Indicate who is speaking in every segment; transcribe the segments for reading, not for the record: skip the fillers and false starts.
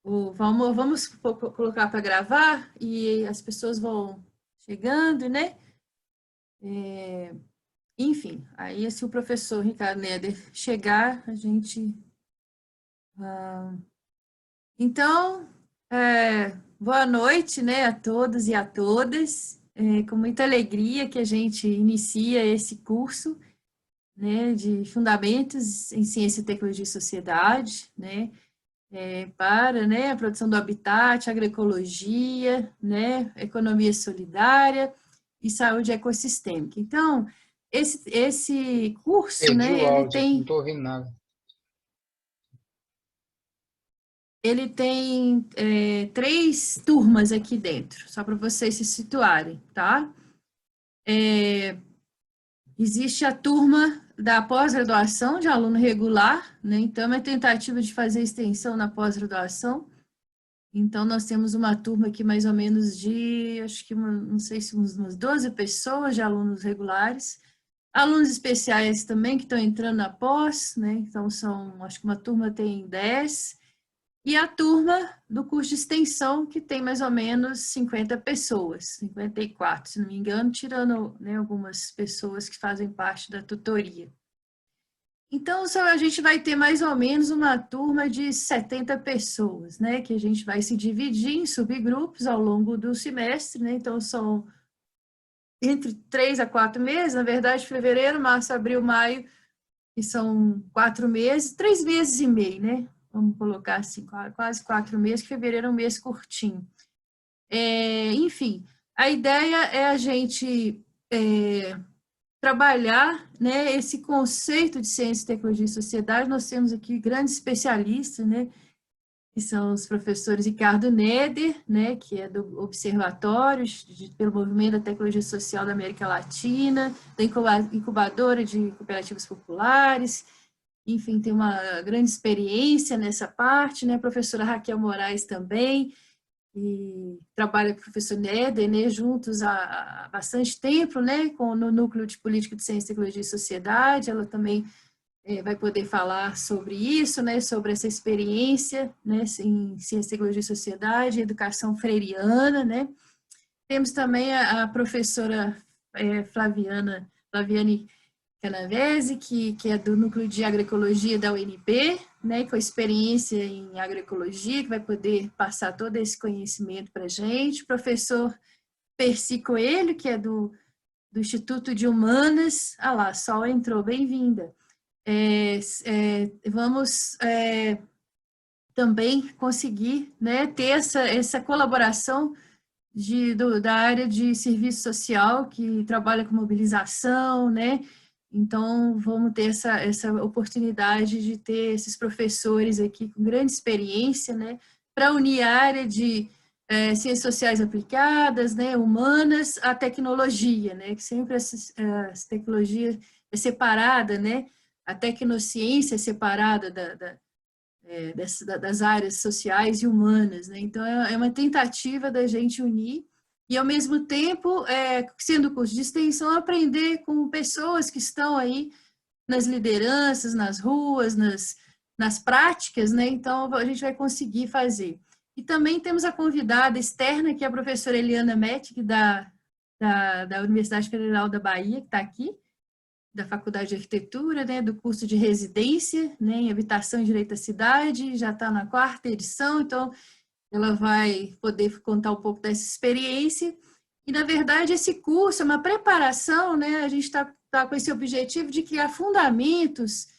Speaker 1: Vamos colocar para gravar e as pessoas vão chegando, né? Enfim, aí se o professor Ricardo Neder chegar, a gente... Então, boa noite, né, a todos e a todas. Com muita alegria que a gente inicia esse curso, né, de Fundamentos em Ciência, Tecnologia e Sociedade, né? Para, né, a produção do habitat, agroecologia, né, economia solidária e saúde ecossistêmica. Então, esse curso,
Speaker 2: Perdi
Speaker 1: né,
Speaker 2: o áudio, não estou ouvindo nada.
Speaker 1: ele tem 3 turmas aqui dentro, só para vocês se situarem, tá? Existe a turma da pós-graduação de aluno regular, né? Então, é uma tentativa de fazer extensão na pós-graduação. Então, nós temos uma turma aqui mais ou menos de, acho que, não sei se umas 12 pessoas de alunos regulares. Alunos especiais também que estão entrando na pós, né? Então, acho que uma turma tem 10. E a turma do curso de extensão, que tem mais ou menos 50 pessoas, 54, se não me engano, tirando, né, algumas pessoas que fazem parte da tutoria. Então, a gente vai ter mais ou menos uma turma de 70 pessoas, né? Que a gente vai se dividir em subgrupos ao longo do semestre, né? Então, são entre 3 a 4 meses, na verdade, fevereiro, março, abril, maio, que são 4 meses, 3 meses e meio, né? Vamos colocar assim, quase 4 meses, que fevereiro é um mês curtinho. Enfim, a ideia é a gente trabalhar, né, esse conceito de ciência, tecnologia e sociedade. Nós temos aqui grandes especialistas, né, que são os professores Ricardo Neder, né, que é do Observatório pelo Movimento da Tecnologia Social da América Latina, da Incubadora de Cooperativas Populares, enfim, tem uma grande experiência nessa parte, né, a professora Raquel Moraes também, e trabalha com o professor Neder, né, juntos há bastante tempo, né, no Núcleo de Política de Ciência, Tecnologia e Sociedade. Ela também vai poder falar sobre isso, né, sobre essa experiência, né, em Ciência, Tecnologia e Sociedade, educação freiriana, né. Temos também a professora Flaviane Canavese, que é do Núcleo de Agroecologia da UNB, né, com experiência em agroecologia, que vai poder passar todo esse conhecimento para a gente. O professor Percy Coelho, que é do Instituto de Humanas. Ah lá, Sol entrou, bem-vinda. Vamos também conseguir, né, ter essa colaboração da área de serviço social, que trabalha com mobilização, né? Então, vamos ter essa oportunidade de ter esses professores aqui com grande experiência, né? Para unir a área de ciências sociais aplicadas, né? Humanas, à tecnologia, né? Que sempre essa tecnologia é separada, né? A tecnociência é separada das áreas sociais e humanas, né? Então, é uma tentativa da gente unir e, ao mesmo tempo, sendo curso de extensão, aprender com pessoas que estão aí nas lideranças, nas ruas, nas práticas, né? Então, a gente vai conseguir fazer. E também temos a convidada externa, que é a professora Eliana Mettig, da Universidade Federal da Bahia, que está aqui, da Faculdade de Arquitetura, né, do curso de residência, né, em Habitação e Direito à Cidade, já está na 4ª edição, então ela vai poder contar um pouco dessa experiência. E, na verdade, esse curso é uma preparação, né, a gente está com esse objetivo de criar fundamentos,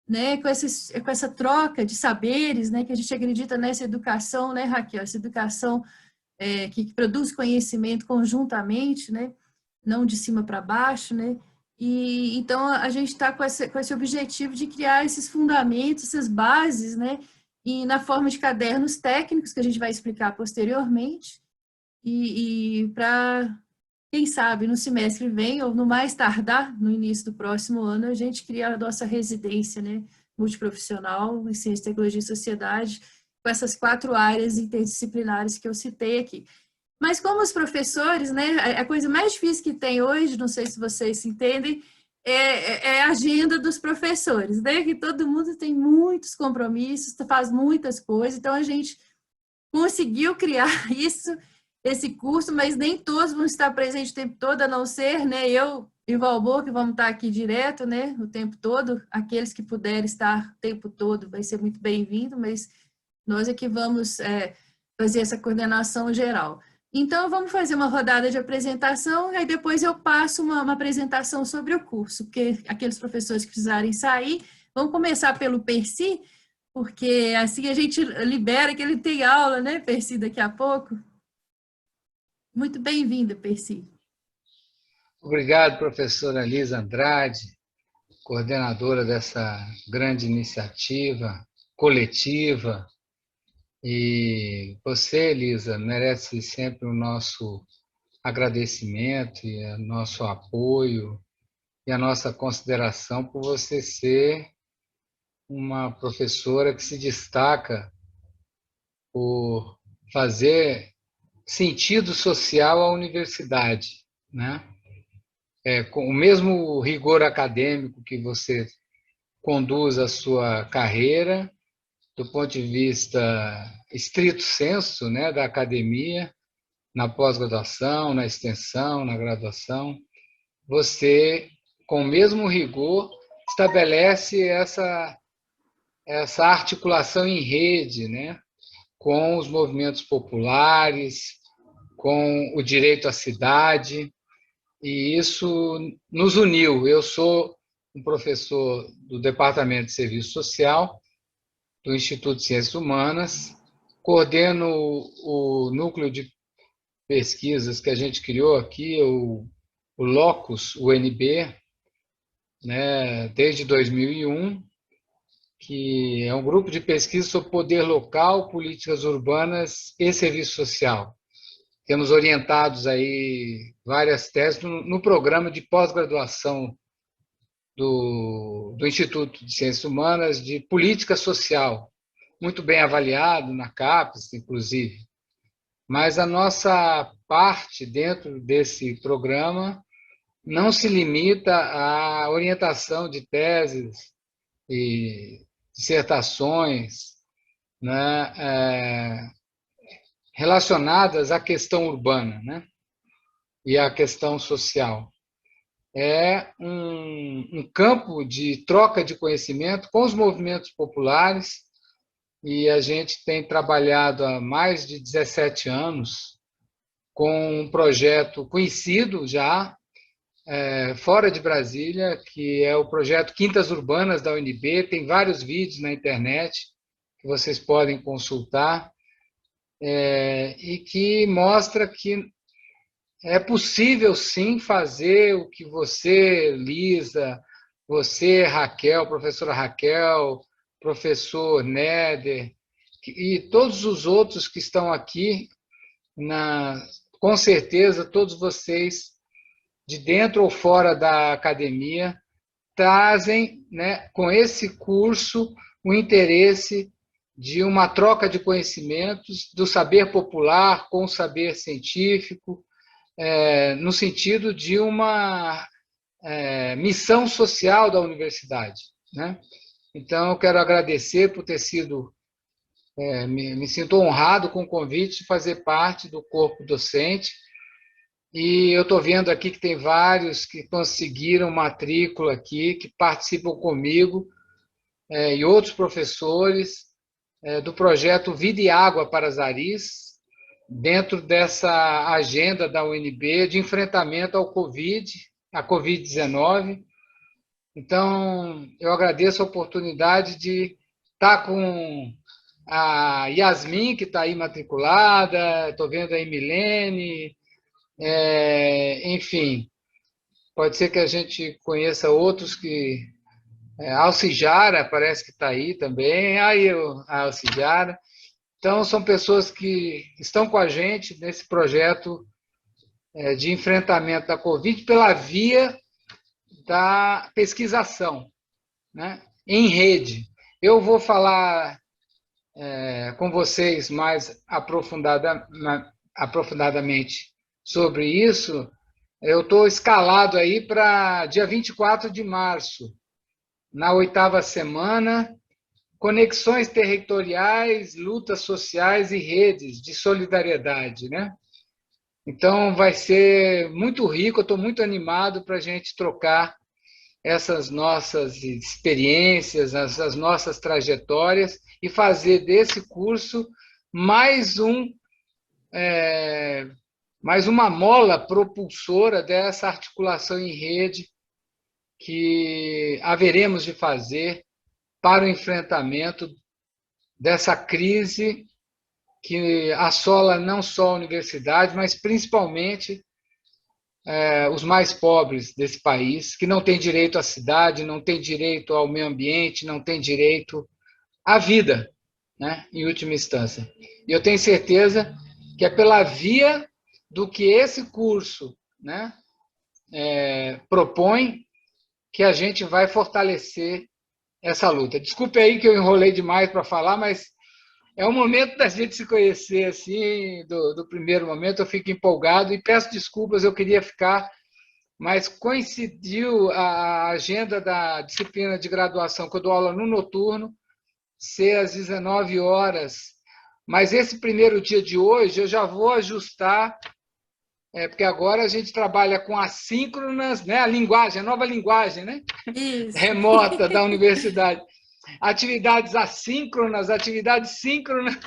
Speaker 1: né, com essa troca de saberes, né, que a gente acredita nessa educação, né, Raquel, essa educação que produz conhecimento conjuntamente, né, não de cima para baixo, né. E então a gente está com esse objetivo de criar esses fundamentos, essas bases, né, e na forma de cadernos técnicos que a gente vai explicar posteriormente, e para, quem sabe, no semestre vem, ou no mais tardar, no início do próximo ano, a gente cria a nossa residência, né, multiprofissional em Ciência, Tecnologia e Sociedade, com essas 4 áreas interdisciplinares que eu citei aqui. Mas como os professores, né, a coisa mais difícil que tem hoje, não sei se vocês se entendem, é a agenda dos professores, né, que todo mundo tem muitos compromissos, faz muitas coisas, então a gente conseguiu criar esse curso, mas nem todos vão estar presentes o tempo todo, a não ser, né, eu e o Valmor, que vamos estar aqui direto, né, o tempo todo. Aqueles que puderem estar o tempo todo vai ser muito bem-vindo, mas nós é que vamos fazer essa coordenação geral. Então, vamos fazer uma rodada de apresentação, e aí depois eu passo uma apresentação sobre o curso, porque aqueles professores que precisarem sair, vamos começar pelo Percy, porque assim a gente libera que ele tem aula, né, Percy, daqui a pouco. Muito bem-vinda, Percy.
Speaker 2: Obrigado, professora Lisa Andrade, coordenadora dessa grande iniciativa coletiva. E você, Lisa, merece sempre o nosso agradecimento e o nosso apoio e a nossa consideração por você ser uma professora que se destaca por fazer sentido social à universidade, né? Com o mesmo rigor acadêmico que você conduz a sua carreira, do ponto de vista estrito sensu, né, da academia, na pós-graduação, na extensão, na graduação, você, com o mesmo rigor, estabelece essa articulação em rede, né, com os movimentos populares, com o direito à cidade, e isso nos uniu. Eu sou um professor do Departamento de Serviço Social, do Instituto de Ciências Humanas, coordeno o núcleo de pesquisas que a gente criou aqui, o LOCUS, UNB, né, desde 2001, que é um grupo de pesquisa sobre poder local, políticas urbanas e serviço social. Temos orientados aí várias teses no programa de pós-graduação do Instituto de Ciências Humanas de Política Social, muito bem avaliado na CAPES, inclusive. Mas a nossa parte dentro desse programa não se limita à orientação de teses e dissertações, né, relacionadas à questão urbana, né, e à questão social. É um campo de troca de conhecimento com os movimentos populares, e a gente tem trabalhado há mais de 17 anos com um projeto conhecido já, fora de Brasília, que é o projeto Quintas Urbanas da UNB. Tem vários vídeos na internet que vocês podem consultar, e que mostra que é possível, sim, fazer o que você, Lisa, você, Raquel, professora Raquel, professor Néder, e todos os outros que estão aqui, com certeza, todos vocês, de dentro ou fora da academia, trazem, né, com esse curso, o interesse de uma troca de conhecimentos, do saber popular com o saber científico, no sentido de uma missão social da universidade, né? Então, eu quero agradecer por ter sido, me sinto honrado com o convite de fazer parte do corpo docente, e eu estou vendo aqui que tem vários que conseguiram matrícula aqui, que participam comigo, e outros professores, do projeto Vida e Água para Zaris, dentro dessa agenda da UNB de enfrentamento ao à Covid-19. Então, eu agradeço a oportunidade de estar com a Yasmin, que está aí matriculada, estou vendo aí Milene, enfim, pode ser que a gente conheça outros que... a Alcijara parece que está aí também, aí a Alcijara. Então, são pessoas que estão com a gente nesse projeto de enfrentamento da Covid pela via da pesquisação, né, em rede. Eu vou falar com vocês mais aprofundadamente sobre isso. Eu estou escalado aí para dia 24 de março, na 8ª semana conexões territoriais, lutas sociais e redes de solidariedade, né? Então, vai ser muito rico, eu estou muito animado para a gente trocar essas nossas experiências, as nossas trajetórias e fazer desse curso mais mais uma mola propulsora dessa articulação em rede que haveremos de fazer para o enfrentamento dessa crise que assola não só a universidade, mas principalmente os mais pobres desse país, que não têm direito à cidade, não têm direito ao meio ambiente, não têm direito à vida, né, em última instância. E eu tenho certeza que é pela via do que esse curso, né, propõe que a gente vai fortalecer essa luta. Desculpe aí que eu enrolei demais para falar, mas é o momento da gente se conhecer, assim, do primeiro momento. Eu fico empolgado e peço desculpas, eu queria ficar, mas coincidiu a agenda da disciplina de graduação, que eu dou aula no noturno, ser às 19 horas. Mas esse primeiro dia de hoje eu já vou ajustar, porque agora a gente trabalha com assíncronas, né? A linguagem, a nova linguagem, né?
Speaker 1: Isso.
Speaker 2: Remota da universidade. Atividades assíncronas, atividades síncronas.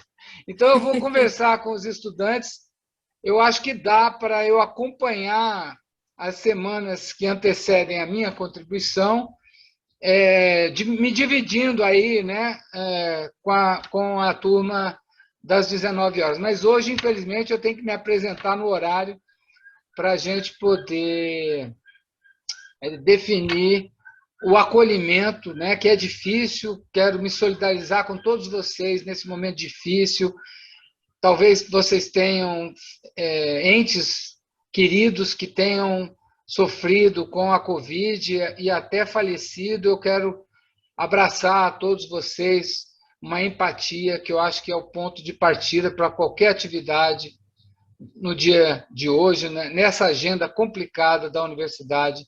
Speaker 2: Então, eu vou conversar com os estudantes. Eu acho que dá para eu acompanhar as semanas que antecedem a minha contribuição, me dividindo aí, né, com a turma das 19 horas. Mas hoje, infelizmente, eu tenho que me apresentar no horário para a gente poder definir o acolhimento, né, que é difícil. Quero me solidarizar com todos vocês nesse momento difícil. Talvez vocês tenham entes queridos que tenham sofrido com a Covid e até falecido. Eu quero abraçar a todos vocês, uma empatia que eu acho que é o ponto de partida para qualquer atividade no dia de hoje, né, nessa agenda complicada da universidade,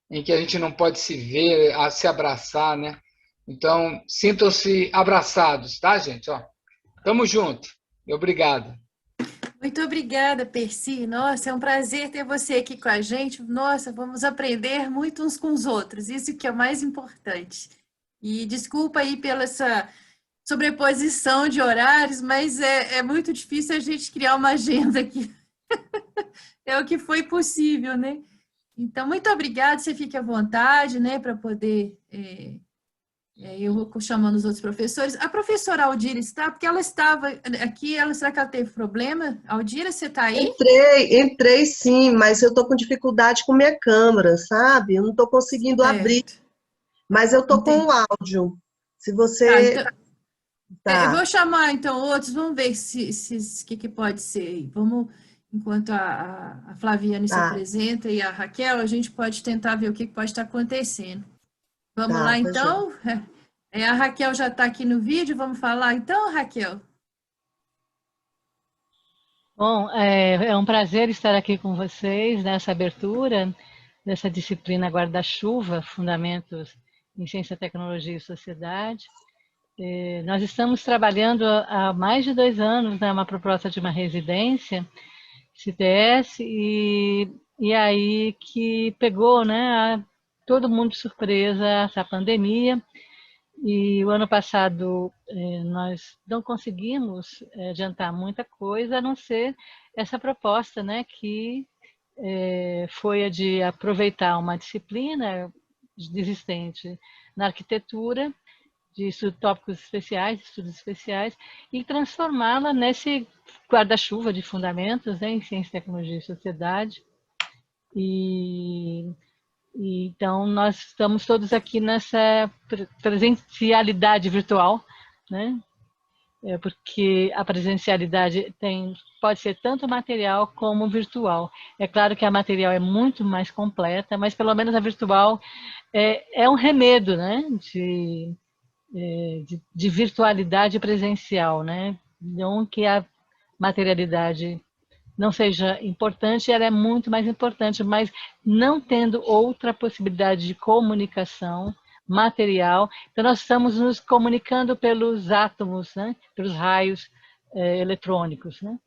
Speaker 2: em que a gente não pode se ver, se abraçar, né? Então, sintam-se abraçados, tá, gente? Ó, tamo junto. Obrigado.
Speaker 1: Muito obrigada, Percy. Nossa, é um prazer ter você aqui com a gente. Nossa, vamos aprender muito uns com os outros. Isso que é o mais importante. E desculpa aí pela essa sobreposição de horários, mas é muito difícil a gente criar uma agenda aqui. É o que foi possível, né? Então, muito obrigada. Você fique à vontade, né, para poder... eu vou chamando os outros professores. A professora Aldira está, porque ela estava aqui, será que ela teve problema? Aldira, você está aí?
Speaker 3: Entrei sim, mas eu estou com dificuldade com minha câmera, sabe? Eu não estou conseguindo abrir, mas eu estou com o áudio. Se você...
Speaker 1: Então, eu vou chamar, então, outros, vamos ver que pode ser. Vamos, enquanto a Flaviane se apresenta e a Raquel, a gente pode tentar ver o que pode estar acontecendo. Vamos lá, então? A Raquel já está aqui no vídeo, vamos falar então, Raquel?
Speaker 4: Bom, é um prazer estar aqui com vocês nessa abertura dessa disciplina Guarda-Chuva, Fundamentos em Ciência, Tecnologia e Sociedade. Nós estamos trabalhando há mais de 2 anos, né, uma proposta de uma residência, CTS, e aí que pegou, né, todo mundo de surpresa essa pandemia. E o ano passado nós não conseguimos adiantar muita coisa, a não ser essa proposta, né, que foi a de aproveitar uma disciplina existente na arquitetura, de tópicos especiais, estudos especiais, e transformá-la nesse guarda-chuva de fundamentos, né, em ciência, tecnologia e sociedade. Então, nós estamos todos aqui nessa presencialidade virtual, né? Porque a presencialidade pode ser tanto material como virtual. É claro que a material é muito mais completa, mas pelo menos a virtual é um remedo, né? De virtualidade presencial, né? Não que a materialidade não seja importante, ela é muito mais importante, mas não tendo outra possibilidade de comunicação, material. Então, nós estamos nos comunicando pelos átomos, né? Pelos raios eletrônicos, né?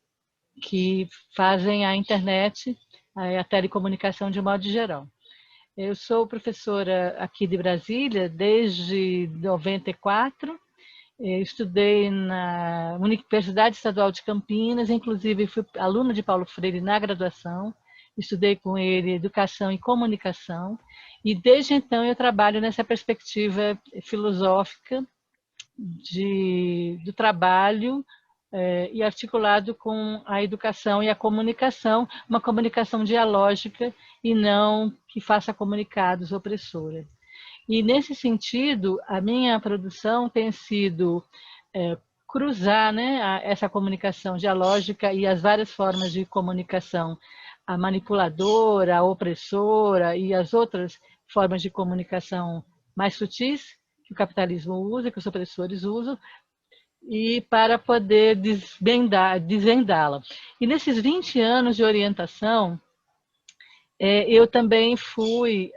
Speaker 4: Que fazem a internet, a telecomunicação de modo geral. Eu sou professora aqui de Brasília desde 94. Estudei na Universidade Estadual de Campinas, inclusive fui aluna de Paulo Freire na graduação. Estudei com ele Educação e Comunicação. E desde então eu trabalho nessa perspectiva filosófica do trabalho e articulado com a educação e a comunicação, uma comunicação dialógica e não que faça comunicados opressora. E nesse sentido, a minha produção tem sido cruzar, né, essa comunicação dialógica e as várias formas de comunicação, a manipuladora, a opressora e as outras formas de comunicação mais sutis que o capitalismo usa, que os opressores usam, e para poder desvendá-la. E nesses 20 anos de orientação, eu também fui,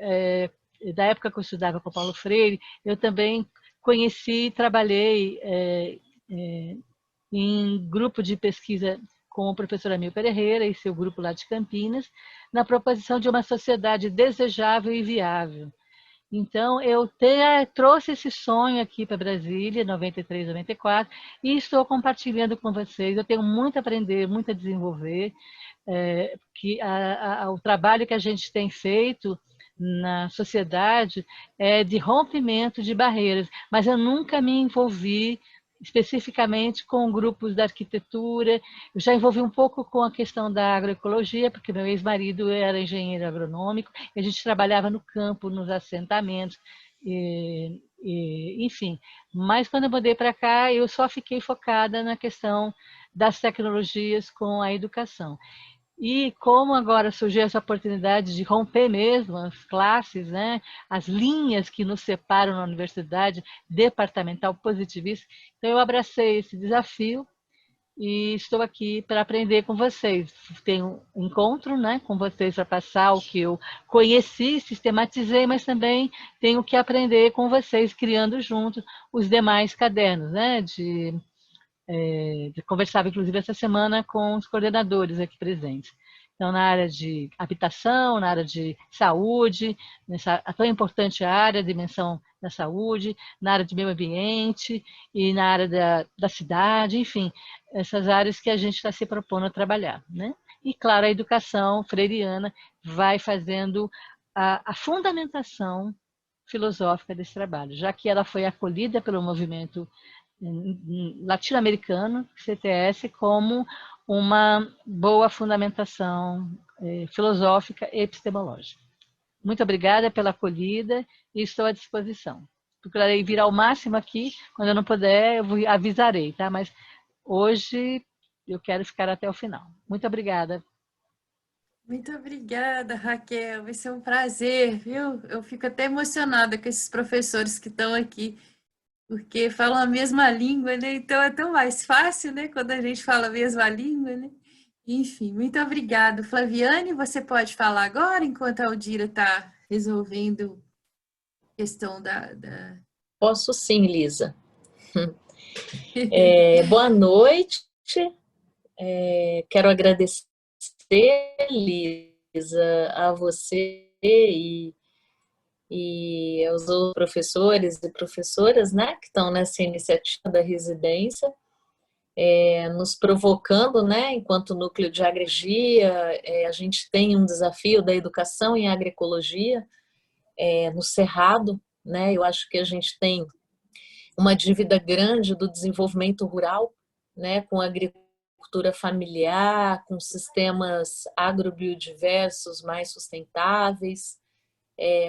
Speaker 4: da época que eu estudava com Paulo Freire, eu também conheci e trabalhei em grupo de pesquisa com o professor Amil Pereira e seu grupo lá de Campinas, na proposição de uma sociedade desejável e viável. Então, eu trouxe esse sonho aqui para Brasília, 93, 94, e estou compartilhando com vocês. Eu tenho muito a aprender, muito a desenvolver, que o trabalho que a gente tem feito na sociedade é de rompimento de barreiras, mas eu nunca me envolvi especificamente com grupos da arquitetura. Eu já envolvi um pouco com a questão da agroecologia, porque meu ex-marido era engenheiro agronômico, e a gente trabalhava no campo, nos assentamentos, enfim. Mas quando eu mudei para cá, eu só fiquei focada na questão das tecnologias com a educação. E como agora surgiu essa oportunidade de romper mesmo as classes, né, as linhas que nos separam na universidade departamental positivista, então eu abracei esse desafio e estou aqui para aprender com vocês. Tenho um encontro, né, com vocês para passar o que eu conheci, sistematizei, mas também tenho que aprender com vocês, criando juntos os demais cadernos, né, conversava, inclusive, essa semana com os coordenadores aqui presentes. Então, na área de habitação, na área de saúde, nessa tão importante área, a dimensão da saúde, na área de meio ambiente e na área da cidade, enfim, essas áreas que a gente está se propondo a trabalhar, né? E, claro, a educação freiriana vai fazendo a fundamentação filosófica desse trabalho, já que ela foi acolhida pelo movimento latino-americano, CTS, como uma boa fundamentação filosófica e epistemológica. Muito obrigada pela acolhida e estou à disposição. Procurarei vir ao máximo aqui, quando eu não puder, eu avisarei, tá? Mas hoje eu quero ficar até o final. Muito obrigada.
Speaker 1: Muito obrigada, Raquel. Vai ser um prazer, viu? Eu fico até emocionada com esses professores que estão aqui, porque falam a mesma língua, né? Então é tão mais fácil, né? Quando a gente fala a mesma língua, né? Enfim, muito obrigada. Flaviane, você pode falar agora, enquanto a Aldira está resolvendo a questão da...
Speaker 5: Posso sim, Lisa. Boa noite. Quero agradecer, Lisa, a você e aos outros professores e professoras, né, que estão nessa iniciativa da residência, nos provocando, né, enquanto núcleo de agroecologia, a gente tem um desafio da educação em agroecologia no Cerrado, né, eu acho que a gente tem uma dívida grande do desenvolvimento rural, né, com a agricultura familiar, com sistemas agrobiodiversos mais sustentáveis,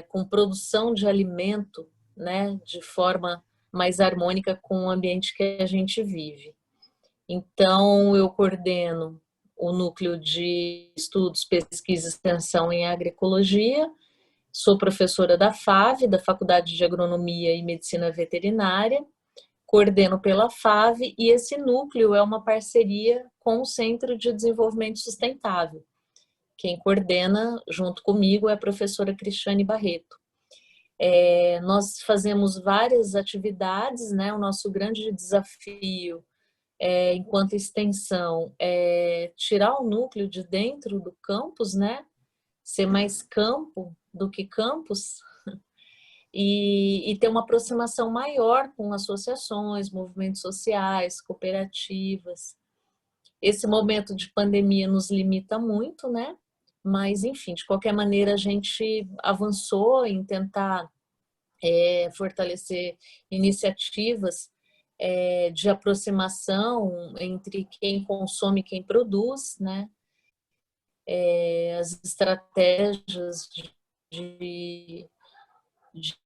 Speaker 5: com produção de alimento, né, de forma mais harmônica com o ambiente que a gente vive. Então, eu coordeno o núcleo de estudos, pesquisa e extensão em agroecologia, sou professora da FAV, da Faculdade de Agronomia e Medicina Veterinária, coordeno pela FAV e esse núcleo é uma parceria com o Centro de Desenvolvimento Sustentável. Quem coordena junto comigo é a professora Cristiane Barreto. Nós fazemos várias atividades, né? O nosso grande desafio, enquanto extensão, é tirar o núcleo de dentro do campus, né? Ser mais campo do que campus, e ter uma aproximação maior com associações, movimentos sociais, cooperativas. Esse momento de pandemia nos limita muito, né? Mas, enfim, de qualquer maneira, a gente avançou em tentar fortalecer iniciativas de aproximação entre quem consome e quem produz, né? As estratégias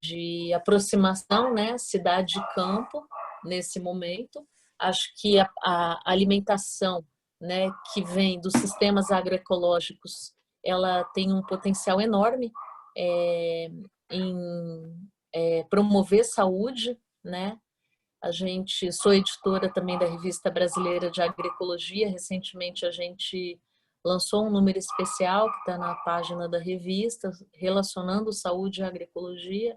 Speaker 5: de aproximação, né? Cidade e campo, nesse momento. Acho que a alimentação, né, que vem dos sistemas agroecológicos, ela tem um potencial enorme em promover saúde, né? Sou editora também da Revista Brasileira de Agroecologia. Recentemente a gente lançou um número especial que está na página da revista, relacionando saúde e agroecologia,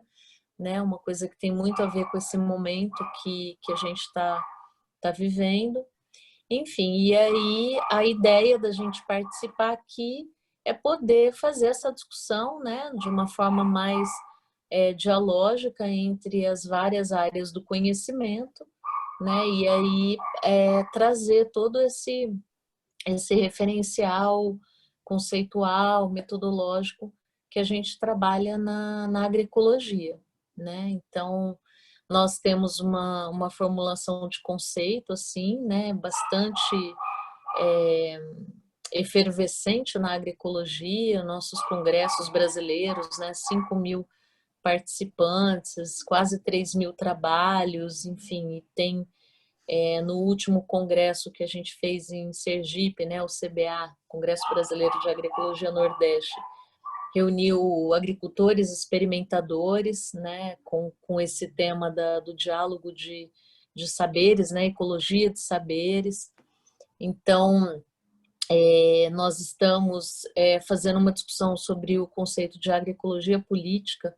Speaker 5: né? Uma coisa que tem muito a ver com esse momento que a gente está vivendo. Enfim, e aí a ideia da gente participar aqui é poder fazer essa discussão, né, de uma forma mais dialógica entre as várias áreas do conhecimento, né, e aí trazer todo esse referencial conceitual, metodológico que a gente trabalha na agroecologia, né? Então, nós temos uma formulação de conceito, assim, né, bastante efervescente na agroecologia, nossos congressos brasileiros, né, 5.000 participantes, quase 3.000 trabalhos, enfim, e tem no último congresso que a gente fez em Sergipe, né, o CBA, Congresso Brasileiro de Agroecologia Nordeste, reuniu agricultores experimentadores, né, com esse tema do diálogo de saberes, né, ecologia de saberes. Então, nós estamos fazendo uma discussão sobre o conceito de agroecologia política,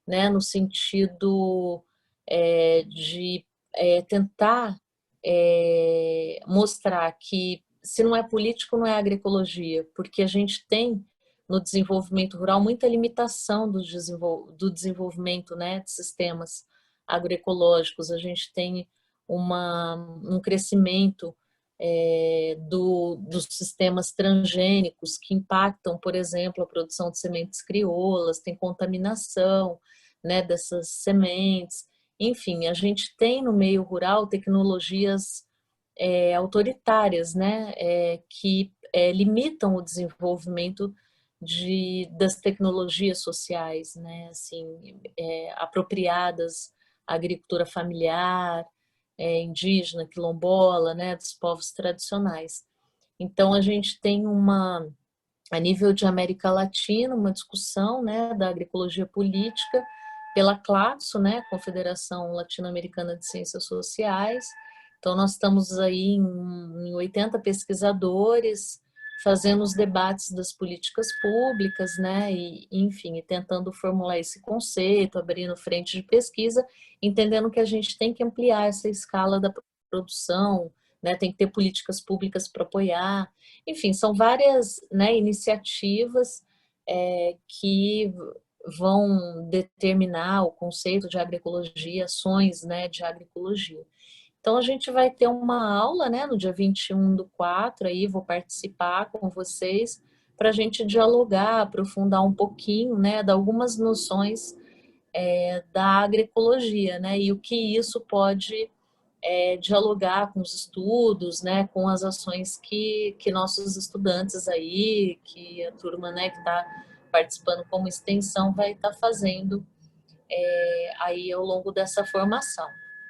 Speaker 5: né, no sentido de tentar mostrar que se não é político, não é agroecologia, porque a gente tem no desenvolvimento rural muita limitação do desenvolvimento, né, de sistemas agroecológicos. A gente tem um crescimento dos sistemas transgênicos que impactam, por exemplo, a produção de sementes crioulas, tem contaminação, né, dessas sementes. Enfim, a gente tem no meio rural tecnologias autoritárias, né, que limitam o desenvolvimento das tecnologias sociais, né, assim, apropriadas à agricultura familiar, indígena, quilombola, né, dos povos tradicionais. Então, a gente tem a nível de América Latina, uma discussão, né, da agroecologia política pela CLACSO, né, Confederação Latino-Americana de Ciências Sociais. Então, nós estamos aí em 80 pesquisadores fazendo os debates das políticas públicas, né, e, enfim, tentando formular esse conceito, abrindo frente de pesquisa, entendendo que a gente tem que ampliar essa escala da produção, né, tem que ter políticas públicas para apoiar. Enfim, são várias, né, iniciativas que vão determinar o conceito de agroecologia, ações, né, de agroecologia. Então, a gente vai ter uma aula, né, no dia 21/4, aí vou participar com vocês para a gente dialogar, aprofundar um pouquinho, né, de algumas noções da agroecologia, né, e o que isso pode dialogar com os estudos, né, com as ações que nossos estudantes aí, que a turma, né, que está participando como extensão vai estar fazendo aí ao longo dessa formação.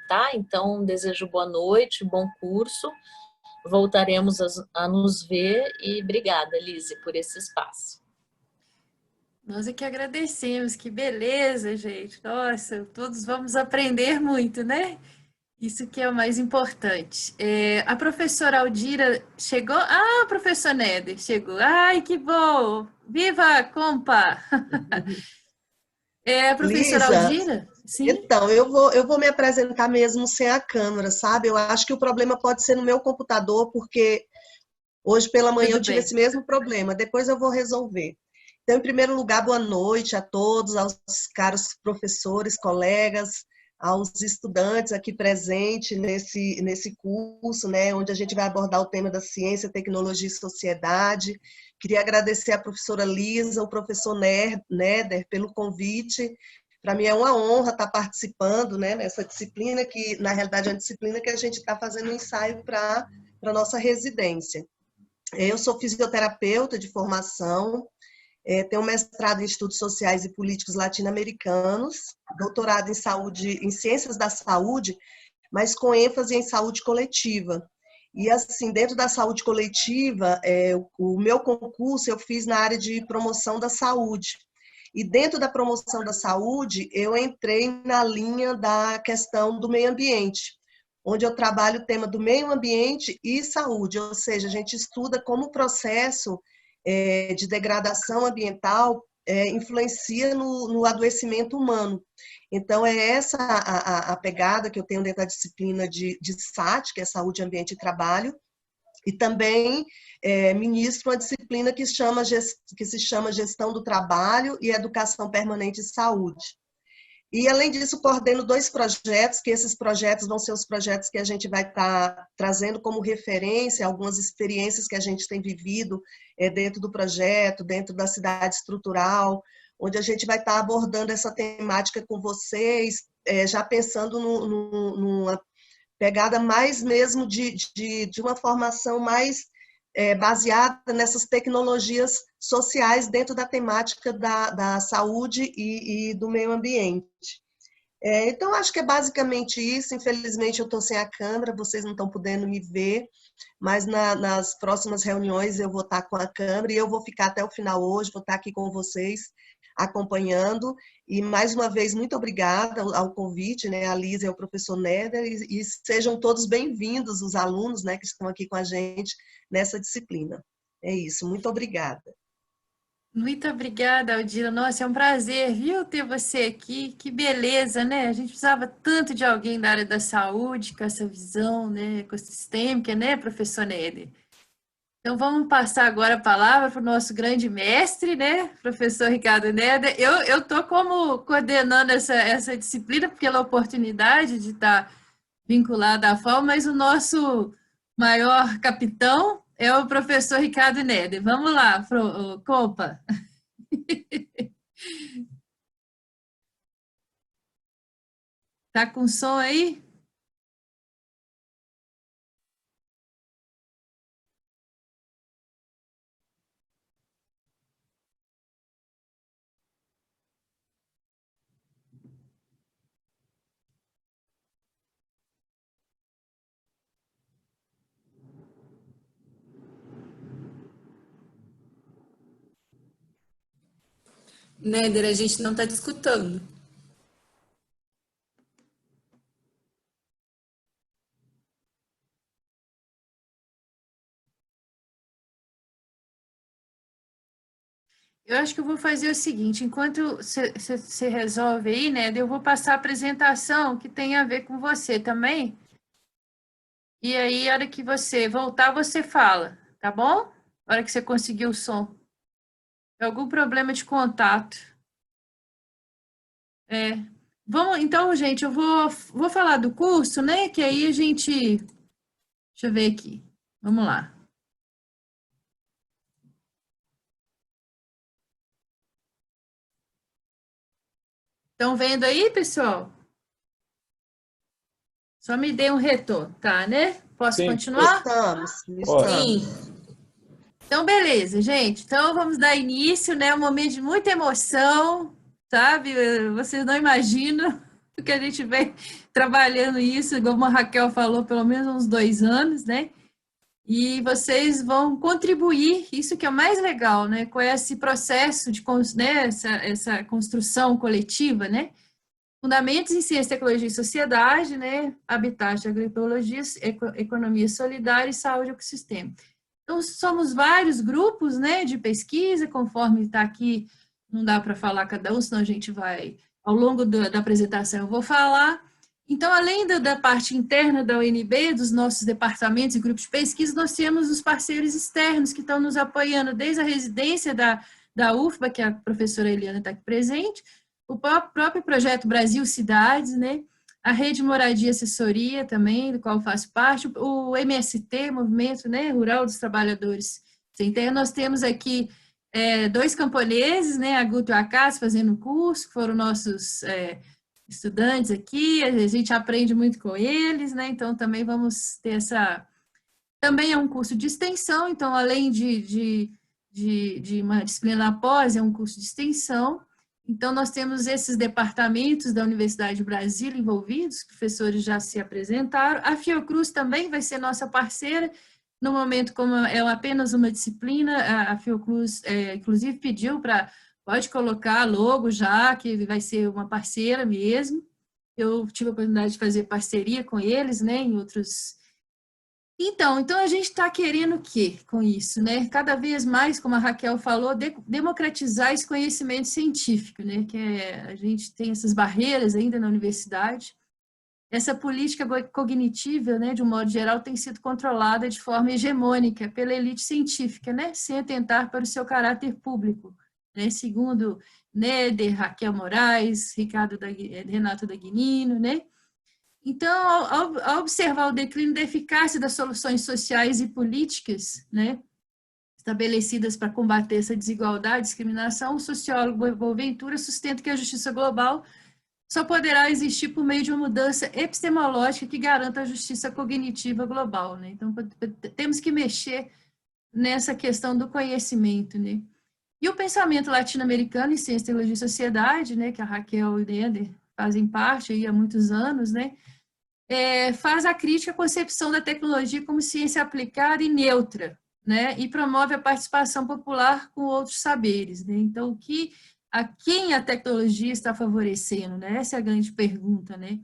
Speaker 5: Tá? Então, desejo boa noite, bom curso. Voltaremos a nos ver e obrigada, Lise, por esse espaço.
Speaker 1: Nós é que agradecemos, que beleza, gente. Nossa, todos vamos aprender muito, né? Isso que é o mais importante. A professora Aldira chegou? Ah, professor Néder chegou. Ai, que bom! Viva a Compa! É a professora
Speaker 3: Lisa,
Speaker 1: Aldira? Sim,
Speaker 3: então, eu vou me apresentar mesmo sem a câmera, sabe? Eu acho que o problema pode ser no meu computador, porque hoje pela manhã
Speaker 1: tudo
Speaker 3: eu tive
Speaker 1: bem.
Speaker 3: esse mesmo problema, depois eu vou resolver. Então, em primeiro lugar, boa noite a todos, aos caros professores, colegas, aos estudantes aqui presentes nesse curso, né, onde a gente vai abordar o tema da ciência, tecnologia e sociedade. Queria agradecer à professora Lisa, ao professor Néder pelo convite. Para mim é uma honra estar participando, né, nessa disciplina, que na realidade é uma disciplina que a gente está fazendo um ensaio para a nossa residência. Eu sou fisioterapeuta de formação, tenho mestrado em Estudos Sociais e Políticos Latino-Americanos, doutorado em saúde, em Ciências da Saúde, mas com ênfase em saúde coletiva. E assim, dentro da saúde coletiva, o meu concurso eu fiz na área de promoção da saúde. E dentro da promoção da saúde, eu entrei na linha da questão do meio ambiente, onde eu trabalho o tema do meio ambiente e saúde, ou seja, a gente estuda como o processo de degradação ambiental influencia no adoecimento humano. Então, é essa a pegada que eu tenho dentro da disciplina de SAT, que é Saúde, Ambiente e Trabalho, e também ministro uma disciplina que se chama Gestão do Trabalho e Educação Permanente e Saúde. E, além disso, coordeno 2 projetos, que esses projetos vão ser os projetos que a gente vai estar trazendo como referência algumas experiências que a gente tem vivido dentro do projeto, dentro da cidade estrutural, onde a gente vai estar abordando essa temática com vocês, já pensando numa pegada mais mesmo de uma formação mais baseada nessas tecnologias sociais dentro da temática da saúde e do meio ambiente. Então, acho que é basicamente isso. Infelizmente, eu estou sem a câmera, vocês não estão podendo me ver, mas nas próximas reuniões eu vou estar com a câmera e eu vou ficar até o final hoje, vou estar aqui com vocês acompanhando. E, mais uma vez, muito obrigada ao convite, né, a Lisa e ao professor Néder, e sejam todos bem-vindos, os alunos, né, que estão aqui com a gente nessa disciplina. É isso, muito obrigada.
Speaker 1: Muito obrigada, Aldira. Nossa, é um prazer, viu, ter você aqui. Que beleza, né? A gente precisava tanto de alguém da área da saúde, com essa visão, né, ecossistêmica, né, professor Néder? Então, vamos passar agora a palavra para o nosso grande mestre, né, professor Ricardo Néder. Eu estou como coordenando essa disciplina, pela oportunidade de estar vinculada à FAO, mas o nosso maior capitão é o professor Ricardo Néder. Vamos lá, Copa. Tá com som aí?
Speaker 6: Néder, a gente não está te escutando.
Speaker 1: Eu acho que eu vou fazer o seguinte, enquanto você resolve aí, né, eu vou passar a apresentação que tem a ver com você também. E aí, a hora que você voltar, você fala, tá bom? A hora que você conseguir o som. Algum problema de contato. Vamos, então, gente, eu vou falar do curso, né, que aí a gente... Deixa eu ver aqui. Vamos lá. Estão vendo aí, pessoal? Só me dê um retorno, tá, né? Posso
Speaker 6: Sim.
Speaker 1: continuar?
Speaker 3: Estamos.
Speaker 6: Sim.
Speaker 1: Então, beleza, gente. Então, vamos dar início, né? Um momento de muita emoção, sabe? Vocês não imaginam o que a gente vem trabalhando isso, como a Raquel falou, pelo menos uns 2 anos, né? E vocês vão contribuir, isso que é o mais legal, né? Com esse processo de, né? essa construção coletiva, né? Fundamentos em Ciência, Tecnologia e Sociedade, né? Habitat, Agroecologia, Economia Solidária e Saúde e Ecossistema. Então, somos vários grupos, né, de pesquisa, conforme está aqui não dá para falar cada um, senão a gente vai, ao longo da apresentação eu vou falar. Então, além da parte interna da UNB, dos nossos departamentos e grupos de pesquisa, nós temos os parceiros externos que estão nos apoiando desde a residência da UFBA, que a professora Eliana está aqui presente, o próprio projeto Brasil Cidades, né? A Rede Moradia Assessoria também, do qual eu faço parte, o MST, Movimento, né, Rural dos Trabalhadores Sem Terra. Nós temos aqui 2 camponeses, né, a Guto e a Cássio, fazendo curso, que foram nossos estudantes aqui, a gente aprende muito com eles, né, então também vamos ter essa... Também é um curso de extensão, então além de uma disciplina após, é um curso de extensão. Então, nós temos esses departamentos da Universidade de Brasília envolvidos, os professores já se apresentaram. A Fiocruz também vai ser nossa parceira, no momento, como é apenas uma disciplina, a Fiocruz, inclusive, pediu pode colocar logo já, que vai ser uma parceira mesmo. Eu tive a oportunidade de fazer parceria com eles, né, em outros... Então a gente está querendo o quê com isso, né? Cada vez mais, como a Raquel falou, democratizar esse conhecimento científico, né? Que a gente tem essas barreiras ainda na universidade. Essa política cognitiva, né, de um modo geral, tem sido controlada de forma hegemônica pela elite científica, né? Sem atentar para o seu caráter público, né? Segundo Néder, Raquel Moraes, Renato Dagnino, né? Então, ao observar o declínio da eficácia das soluções sociais e políticas, né, estabelecidas para combater essa desigualdade e discriminação, o sociólogo Boaventura sustenta que a justiça global só poderá existir por meio de uma mudança epistemológica que garanta a justiça cognitiva global, né? Então, temos que mexer nessa questão do conhecimento, né? E o pensamento latino-americano em ciência, tecnologia e sociedade, né, que a Raquel e o Néder fazem parte aí há muitos anos, né, faz a crítica à concepção da tecnologia como ciência aplicada e neutra, né, e promove a participação popular com outros saberes, né. Então, a quem a tecnologia está favorecendo, né? Essa é a grande pergunta, né.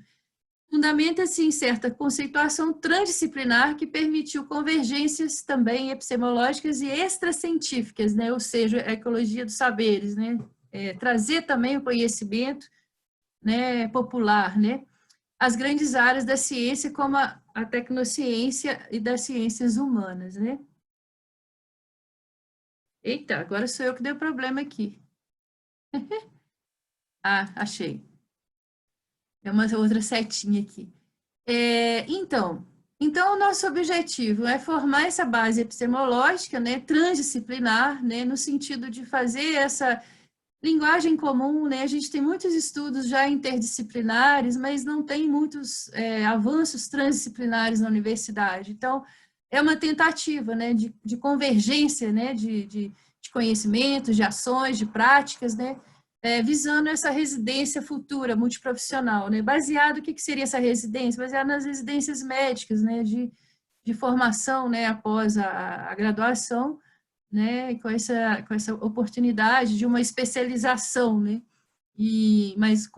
Speaker 1: Fundamenta-se em certa conceituação transdisciplinar que permitiu convergências também epistemológicas e extracientíficas, né, ou seja, a ecologia dos saberes, né, trazer também o conhecimento, né, popular, né, as grandes áreas da ciência, como a tecnociência e das ciências humanas, né. Eita, agora sou eu que dei o problema aqui. Ah, achei. É uma outra setinha aqui. Então, o nosso objetivo é formar essa base epistemológica, né, transdisciplinar, né, no sentido de fazer essa linguagem comum, né? A gente tem muitos estudos já interdisciplinares, mas não tem muitos avanços transdisciplinares na universidade. Então, é uma tentativa, né, de convergência, né, de conhecimentos, de ações, de práticas, né, visando essa residência futura, multiprofissional, né? Baseado, o que seria essa residência? Baseado nas residências médicas, né, de formação, né, após a graduação, né, com essa oportunidade de uma especialização, né, mas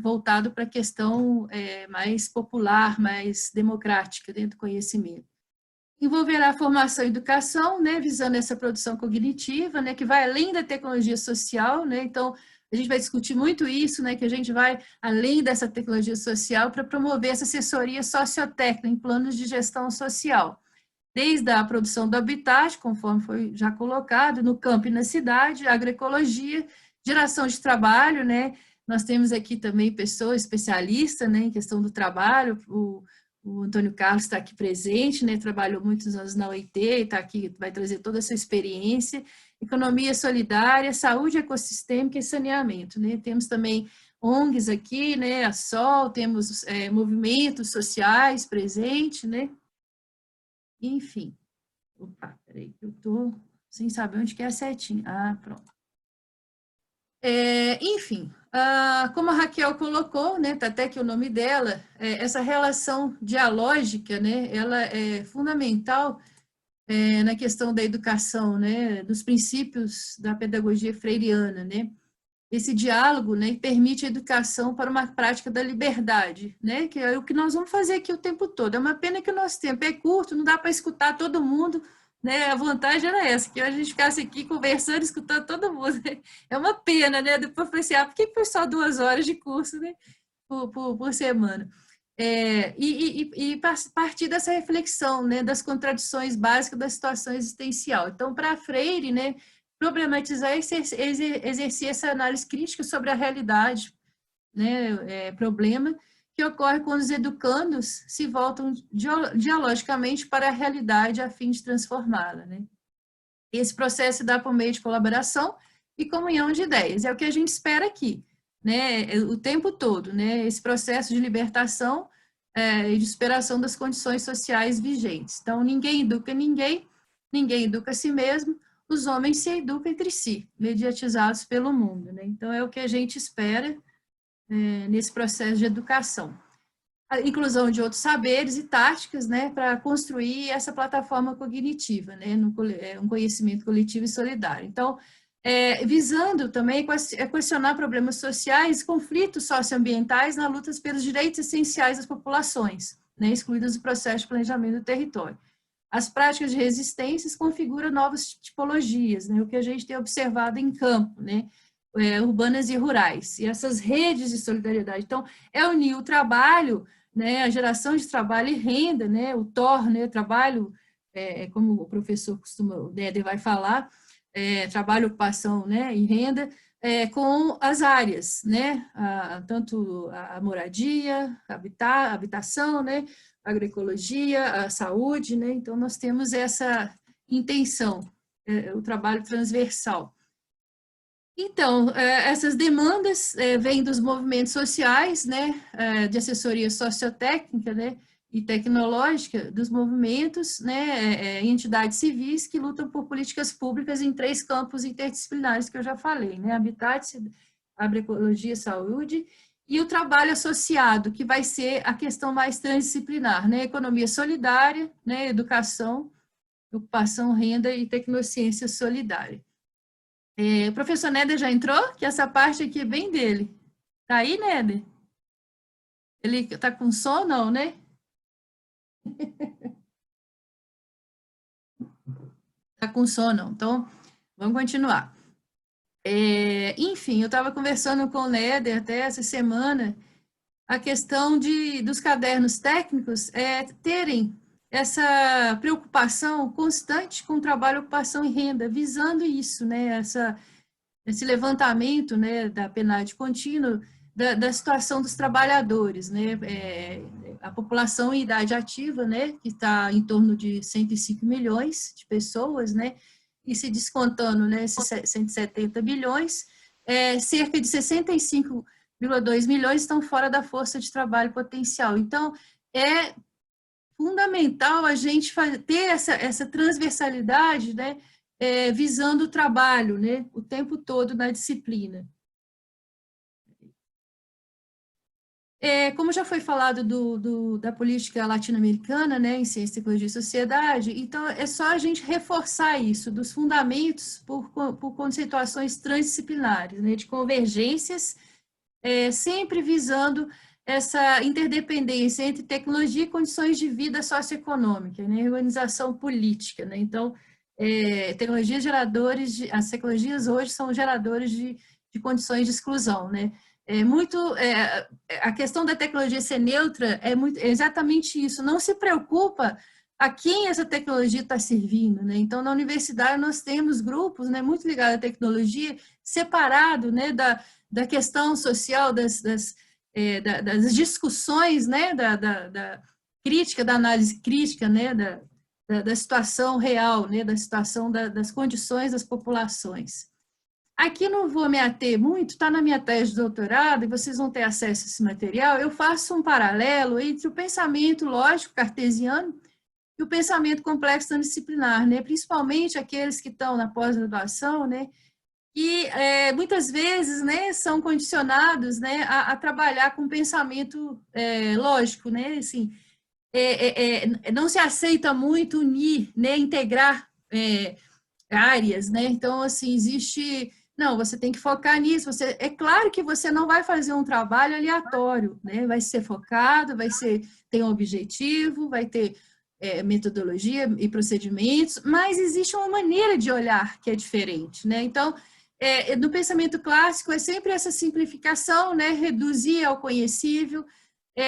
Speaker 1: voltado para a questão mais popular, mais democrática dentro do conhecimento. Envolverá a formação e educação, né, visando essa produção cognitiva, né, que vai além da tecnologia social, né, então a gente vai discutir muito isso, né, que a gente vai além dessa tecnologia social para promover essa assessoria sociotécnica em planos de gestão social, desde a produção do habitat, conforme foi já colocado, no campo e na cidade, agroecologia, geração de trabalho, né? Nós temos aqui também pessoas especialistas, né, em questão do trabalho, o Antônio Carlos está aqui presente, né, trabalhou muitos anos na OIT, está aqui, vai trazer toda a sua experiência, economia solidária, saúde ecossistêmica e saneamento, né? Temos também ONGs aqui, né, a SOL, temos movimentos sociais presentes, né? Enfim, opa, peraí, eu estou sem saber onde que é a setinha. Ah, pronto. Enfim, como a Raquel colocou, né, tá até aqui o nome dela, essa relação dialógica, né, ela é fundamental na questão da educação, né, dos princípios da pedagogia freiriana, né. Esse diálogo, né, permite a educação para uma prática da liberdade, né, que é o que nós vamos fazer aqui o tempo todo. É uma pena que o nosso tempo é curto, não dá para escutar todo mundo, né? A vantagem era essa, que a gente ficasse aqui conversando, escutando todo mundo. É uma pena, né? Depois eu falei assim, por que foi só 2 horas de curso, né? Por semana. E partir dessa reflexão, né, das contradições básicas da situação existencial. Então, para Freire, né, problematizar e exercer essa análise crítica sobre a realidade, né, problema que ocorre quando os educandos se voltam dialogicamente para a realidade a fim de transformá-la, né? Esse processo se dá por meio de colaboração e comunhão de ideias, é o que a gente espera aqui, né, o tempo todo, né, esse processo de libertação e de superação das condições sociais vigentes. Então, ninguém educa ninguém, ninguém educa a si mesmo, os homens se educam entre si, mediatizados pelo mundo, né? Então, é o que a gente espera nesse processo de educação. A inclusão de outros saberes e táticas, né, para construir essa plataforma cognitiva, né, um conhecimento coletivo e solidário. Então, visando também questionar problemas sociais, conflitos socioambientais na luta pelos direitos essenciais das populações, né, excluídas do processo de planejamento do território. As práticas de resistências configuram novas tipologias, né, o que a gente tem observado em campo, né, urbanas e rurais, e essas redes de solidariedade. Então, unir o trabalho, né, a geração de trabalho e renda, né, o TOR, né, trabalho, como o professor o Néder vai falar, trabalho, ocupação, né, e renda, com as áreas, né, tanto a moradia, a habitação, né, a agroecologia, a saúde, né, então nós temos essa intenção, o trabalho transversal. Então, essas demandas vêm dos movimentos sociais, né, de assessoria sociotécnica, né, e tecnológica, dos movimentos, né, entidades civis que lutam por políticas públicas em 3 campos interdisciplinares que eu já falei, né, habitat, agroecologia, saúde, e o trabalho associado, que vai ser a questão mais transdisciplinar, né, economia solidária, né, educação, ocupação, renda e tecnociência solidária. O professor Néder já entrou? Que essa parte aqui é bem dele. Tá aí, Néder? Ele tá com sono, não, né? Tá com sono, então vamos continuar. Enfim, eu estava conversando com o Néder até essa semana, a questão dos cadernos técnicos terem essa preocupação constante com o trabalho, ocupação e renda, visando isso, né, esse levantamento, né, da PNAD contínuo, da situação dos trabalhadores, né, a população em idade ativa, né, que está em torno de 105 milhões de pessoas, né, e se descontando, né, esses 170 bilhões, cerca de 65,2 milhões estão fora da força de trabalho potencial. Então, é fundamental a gente ter essa transversalidade, né, visando o trabalho, né, o tempo todo na disciplina. Como já foi falado da política latino-americana, né, em ciência, tecnologia e sociedade, então é só a gente reforçar isso, dos fundamentos por conceituações transdisciplinares, né, de convergências, sempre visando essa interdependência entre tecnologia e condições de vida socioeconômica, né, organização política, né, então, tecnologias as tecnologias hoje são geradores de condições de exclusão, né, a questão da tecnologia ser neutra é exatamente isso, não se preocupa a quem essa tecnologia está servindo, né? Então, na universidade, nós temos grupos, né, muito ligados à tecnologia, separado, né, da questão social, das discussões, né, da crítica, da análise crítica, né, da situação real, né, da situação das condições das populações. Aqui não vou me ater muito, está na minha tese de doutorado, e vocês vão ter acesso a esse material, eu faço um paralelo entre o pensamento lógico cartesiano e o pensamento complexo transdisciplinar, né? Principalmente aqueles que estão na pós-graduação, né? E muitas vezes, né, são condicionados, né, a trabalhar com pensamento lógico, né? Assim, não se aceita muito unir, né, integrar áreas, né? Então, assim, existe... Não, você tem que focar nisso. É claro que você não vai fazer um trabalho aleatório, né? Vai ser focado, tem um objetivo, vai ter metodologia e procedimentos, mas existe uma maneira de olhar que é diferente, né? Então, no pensamento clássico é sempre essa simplificação, né? Reduzir ao conhecível.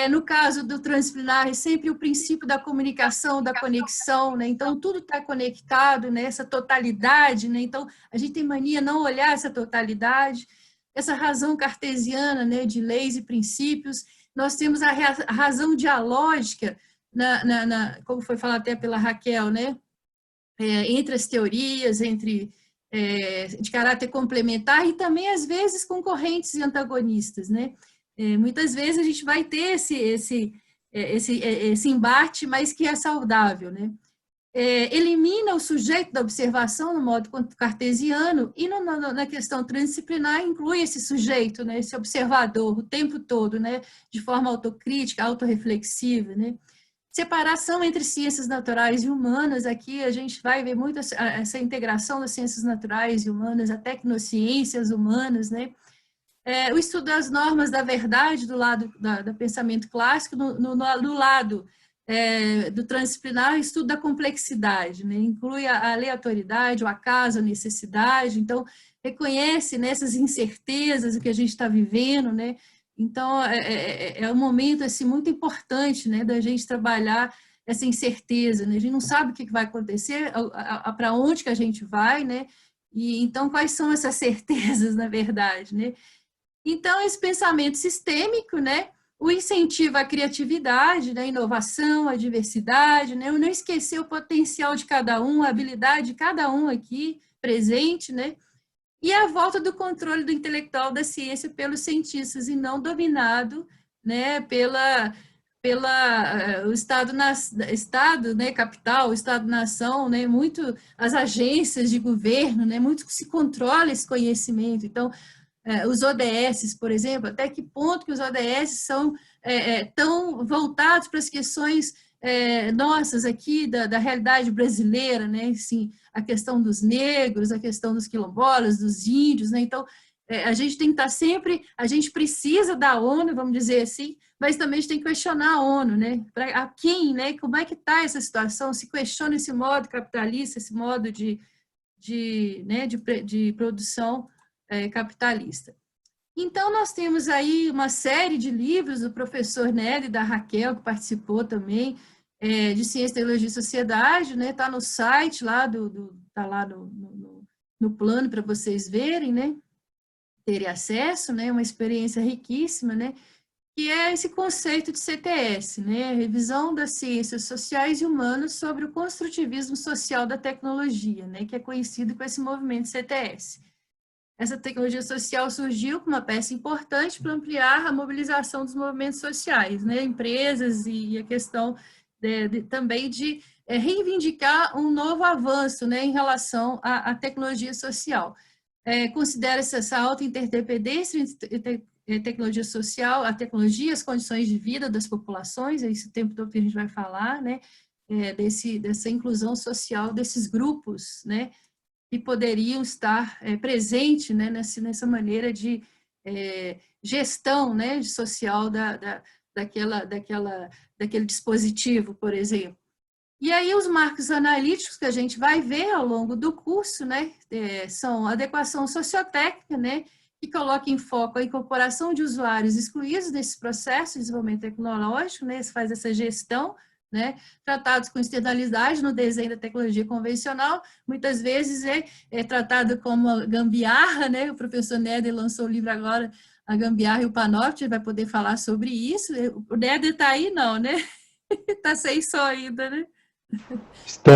Speaker 1: No caso do transdisciplinar, é sempre o princípio da comunicação, da conexão, né? Então, tudo está conectado, né? Essa totalidade, né? Então, a gente tem mania não olhar essa totalidade, essa razão cartesiana, né? De leis e princípios. Nós temos a razão dialógica, como foi falado até pela Raquel, né? Entre as teorias, de caráter complementar e também, às vezes, concorrentes e antagonistas, né? Muitas vezes a gente vai ter esse embate, mas que é saudável, né? Elimina o sujeito da observação no modo cartesiano e na questão transdisciplinar inclui esse sujeito, né? Esse observador o tempo todo, né? De forma autocrítica, autorreflexiva, né? Separação entre ciências naturais e humanas, aqui a gente vai ver muito essa integração das ciências naturais e humanas, a tecnociências humanas, né? O estudo das normas da verdade do lado do pensamento clássico, no lado do transdisciplinar, o estudo da complexidade, né? Inclui a aleatoriedade, o acaso, a necessidade, então reconhece nessas incertezas o que a gente está vivendo, né? Então, um momento assim, muito importante, né, da gente trabalhar essa incerteza, né? A gente não sabe o que vai acontecer, para onde que a gente vai, né? E então, quais são essas certezas, na verdade, né? Então, esse pensamento sistêmico, né, o incentivo à criatividade, né, inovação, à diversidade, né, o não esquecer o potencial de cada um, a habilidade de cada um aqui presente, né, e a volta do controle do intelectual da ciência pelos cientistas e não dominado, né, o Estado, né, capital, o Estado-nação, né, muito as agências de governo, né, muito se controla esse conhecimento. Então, os ODS, por exemplo, até que ponto que os ODS são tão voltados para as questões nossas aqui, da realidade brasileira, né, assim, a questão dos negros, a questão dos quilombolas, dos índios, né, então, a gente tem que estar sempre, a gente precisa da ONU, vamos dizer assim, mas também a gente tem que questionar a ONU, né, a quem, né, como é que está essa situação, se questiona esse modo capitalista, esse modo de produção capitalista. Então, nós temos aí uma série de livros do professor Nery e da Raquel, que participou também, de Ciência, Tecnologia e Sociedade, né? Está no site lá, tá lá no plano para vocês verem, né? Terem acesso, né? Uma experiência riquíssima, né? Que é esse conceito de CTS, né? Revisão das ciências sociais e humanas sobre o construtivismo social da tecnologia, né? Que é conhecido com esse movimento CTS. Essa tecnologia social surgiu como uma peça importante para ampliar a mobilização dos movimentos sociais, né? Empresas e a questão também de reivindicar um novo avanço, né, em relação à tecnologia social. Considera-se essa alta interdependência entre tecnologia social, a tecnologia, as condições de vida das populações, é esse tempo todo que a gente vai falar, né, dessa inclusão social desses grupos, né, que poderiam estar presentes, né, nessa maneira de gestão, né, social daquele dispositivo, por exemplo. E aí os marcos analíticos que a gente vai ver ao longo do curso, né, são adequação sociotécnica, né, que coloca em foco a incorporação de usuários excluídos desse processo de desenvolvimento tecnológico, né, faz essa gestão, né, tratados com externalidade no desenho da tecnologia convencional, muitas vezes é tratado como gambiarra, né, o professor Néder lançou o livro agora, A Gambiarra e o Panóptico, ele vai poder falar sobre isso, o Néder está aí não, né, está sem som ainda, né?
Speaker 7: Estou.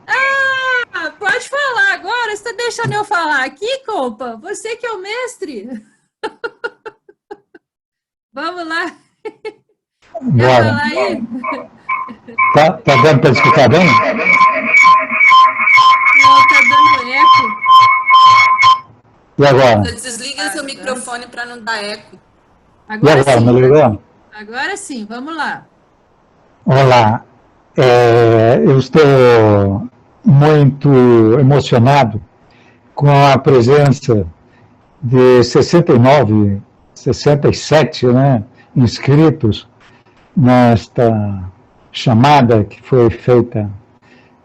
Speaker 1: Ah, pode falar agora, você está deixando eu falar aqui, compa? Você que é o mestre? Vamos lá.
Speaker 7: Bora. Tá dando para escutar bem?
Speaker 1: Não, tá dando eco.
Speaker 7: E agora?
Speaker 6: Desliga seu microfone para não dar eco.
Speaker 1: Agora sim.
Speaker 7: Melhorou?
Speaker 1: Agora sim, vamos lá.
Speaker 7: Olá. Eu estou muito emocionado com a presença de 67, né, inscritos nesta chamada que foi feita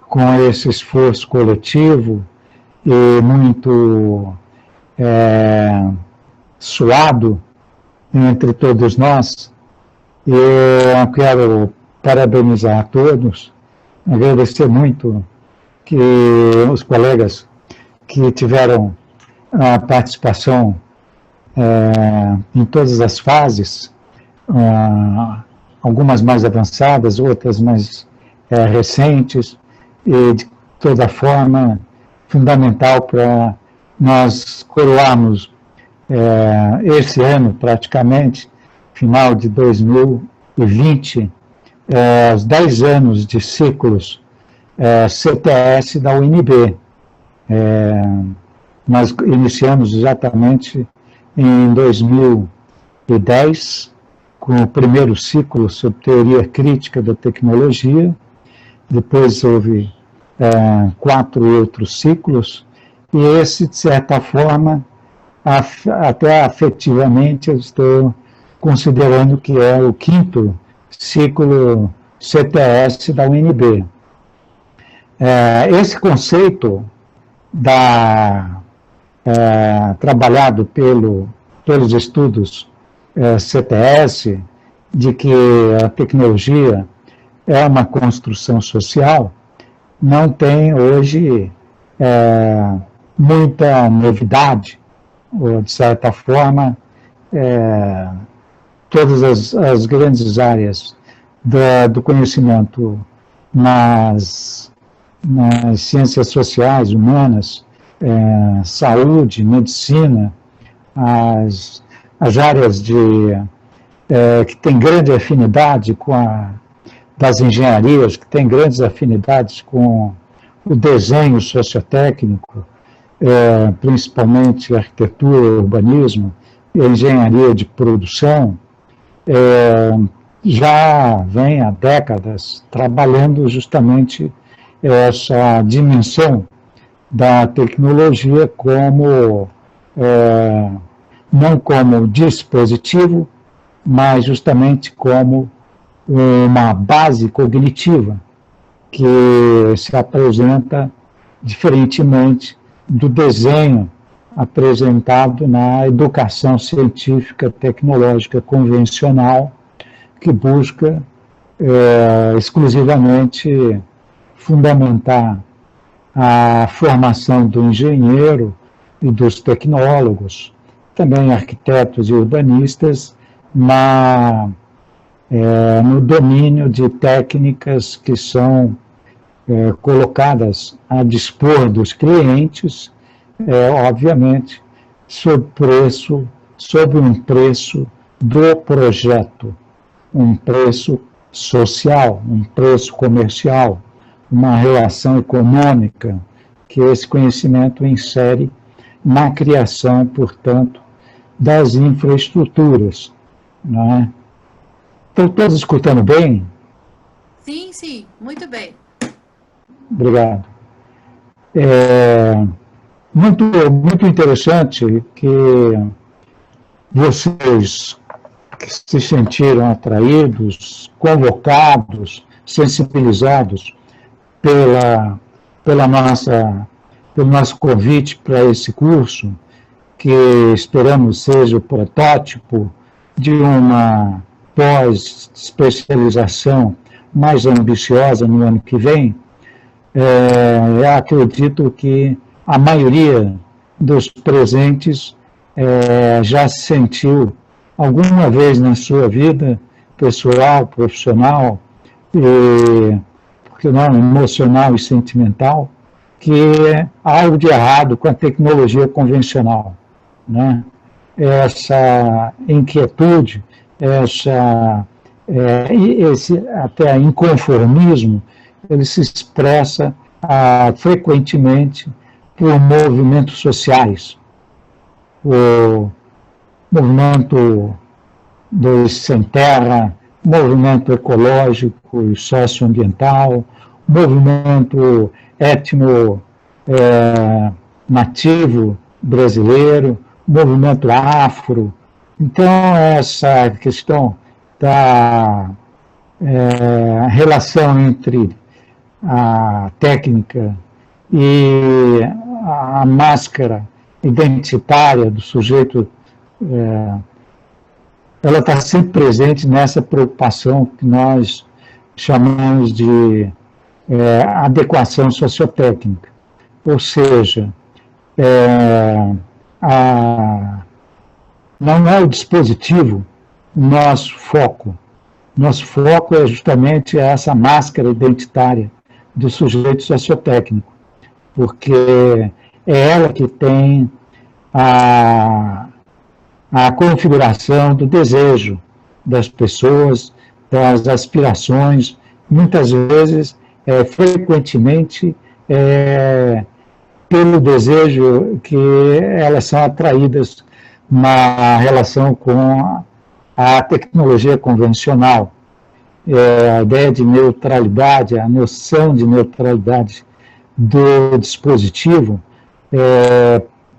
Speaker 7: com esse esforço coletivo e muito suado entre todos nós. Eu quero parabenizar a todos, agradecer muito que os colegas que tiveram a participação em todas as fases, algumas mais avançadas, outras mais recentes, e de toda forma fundamental para nós coroarmos esse ano, praticamente, final de 2020, os 10 anos de ciclos CTS da UNB. Nós iniciamos exatamente em 2010, com o primeiro ciclo sobre teoria crítica da tecnologia. Depois houve 4 outros ciclos, e esse, de certa forma, até afetivamente, eu estou considerando que é o 5º ciclo CTS da UNB. Esse conceito trabalhado pelos estudos CTS, de que a tecnologia é uma construção social, não tem hoje muita novidade, ou, de certa forma, todas as grandes áreas do conhecimento nas ciências sociais, humanas, saúde, medicina, as áreas que têm grande afinidade das engenharias, que têm grandes afinidades com o desenho sociotécnico, principalmente arquitetura, urbanismo e engenharia de produção, já vem há décadas trabalhando justamente essa dimensão da tecnologia não como dispositivo, mas justamente como uma base cognitiva que se apresenta diferentemente do desenho apresentado na educação científica tecnológica convencional, que busca exclusivamente fundamentar a formação do engenheiro e dos tecnólogos, também arquitetos e urbanistas, no domínio de técnicas que são colocadas a dispor dos clientes, obviamente, sob um preço do projeto, um preço social, um preço comercial, uma relação econômica que esse conhecimento insere na criação, portanto, das infraestruturas, não é? Estão todos escutando bem?
Speaker 1: Sim, muito bem.
Speaker 7: Obrigado. Muito interessante que vocês que se sentiram atraídos, convocados, sensibilizados pelo nosso convite para esse curso, que esperamos seja o protótipo de uma pós-especialização mais ambiciosa no ano que vem. Eu acredito que a maioria dos presentes já se sentiu alguma vez na sua vida pessoal, profissional, porque não, emocional e sentimental, que é algo de errado com a tecnologia convencional, né? Essa inquietude, esse até inconformismo, ele se expressa frequentemente por movimentos sociais. O movimento dos sem terra, movimento ecológico e socioambiental, movimento etno-nativo brasileiro, movimento afro. Então, essa questão da a relação entre a técnica e a máscara identitária do sujeito, ela está sempre presente nessa preocupação que nós chamamos de adequação sociotécnica. Ou seja, não é o dispositivo nosso foco. Nosso foco é justamente essa máscara identitária do sujeito sociotécnico, porque é ela que tem a configuração do desejo das pessoas, das aspirações, muitas vezes, frequentemente, pelo desejo que elas são atraídas na relação com a tecnologia convencional. A ideia de neutralidade, a noção de neutralidade do dispositivo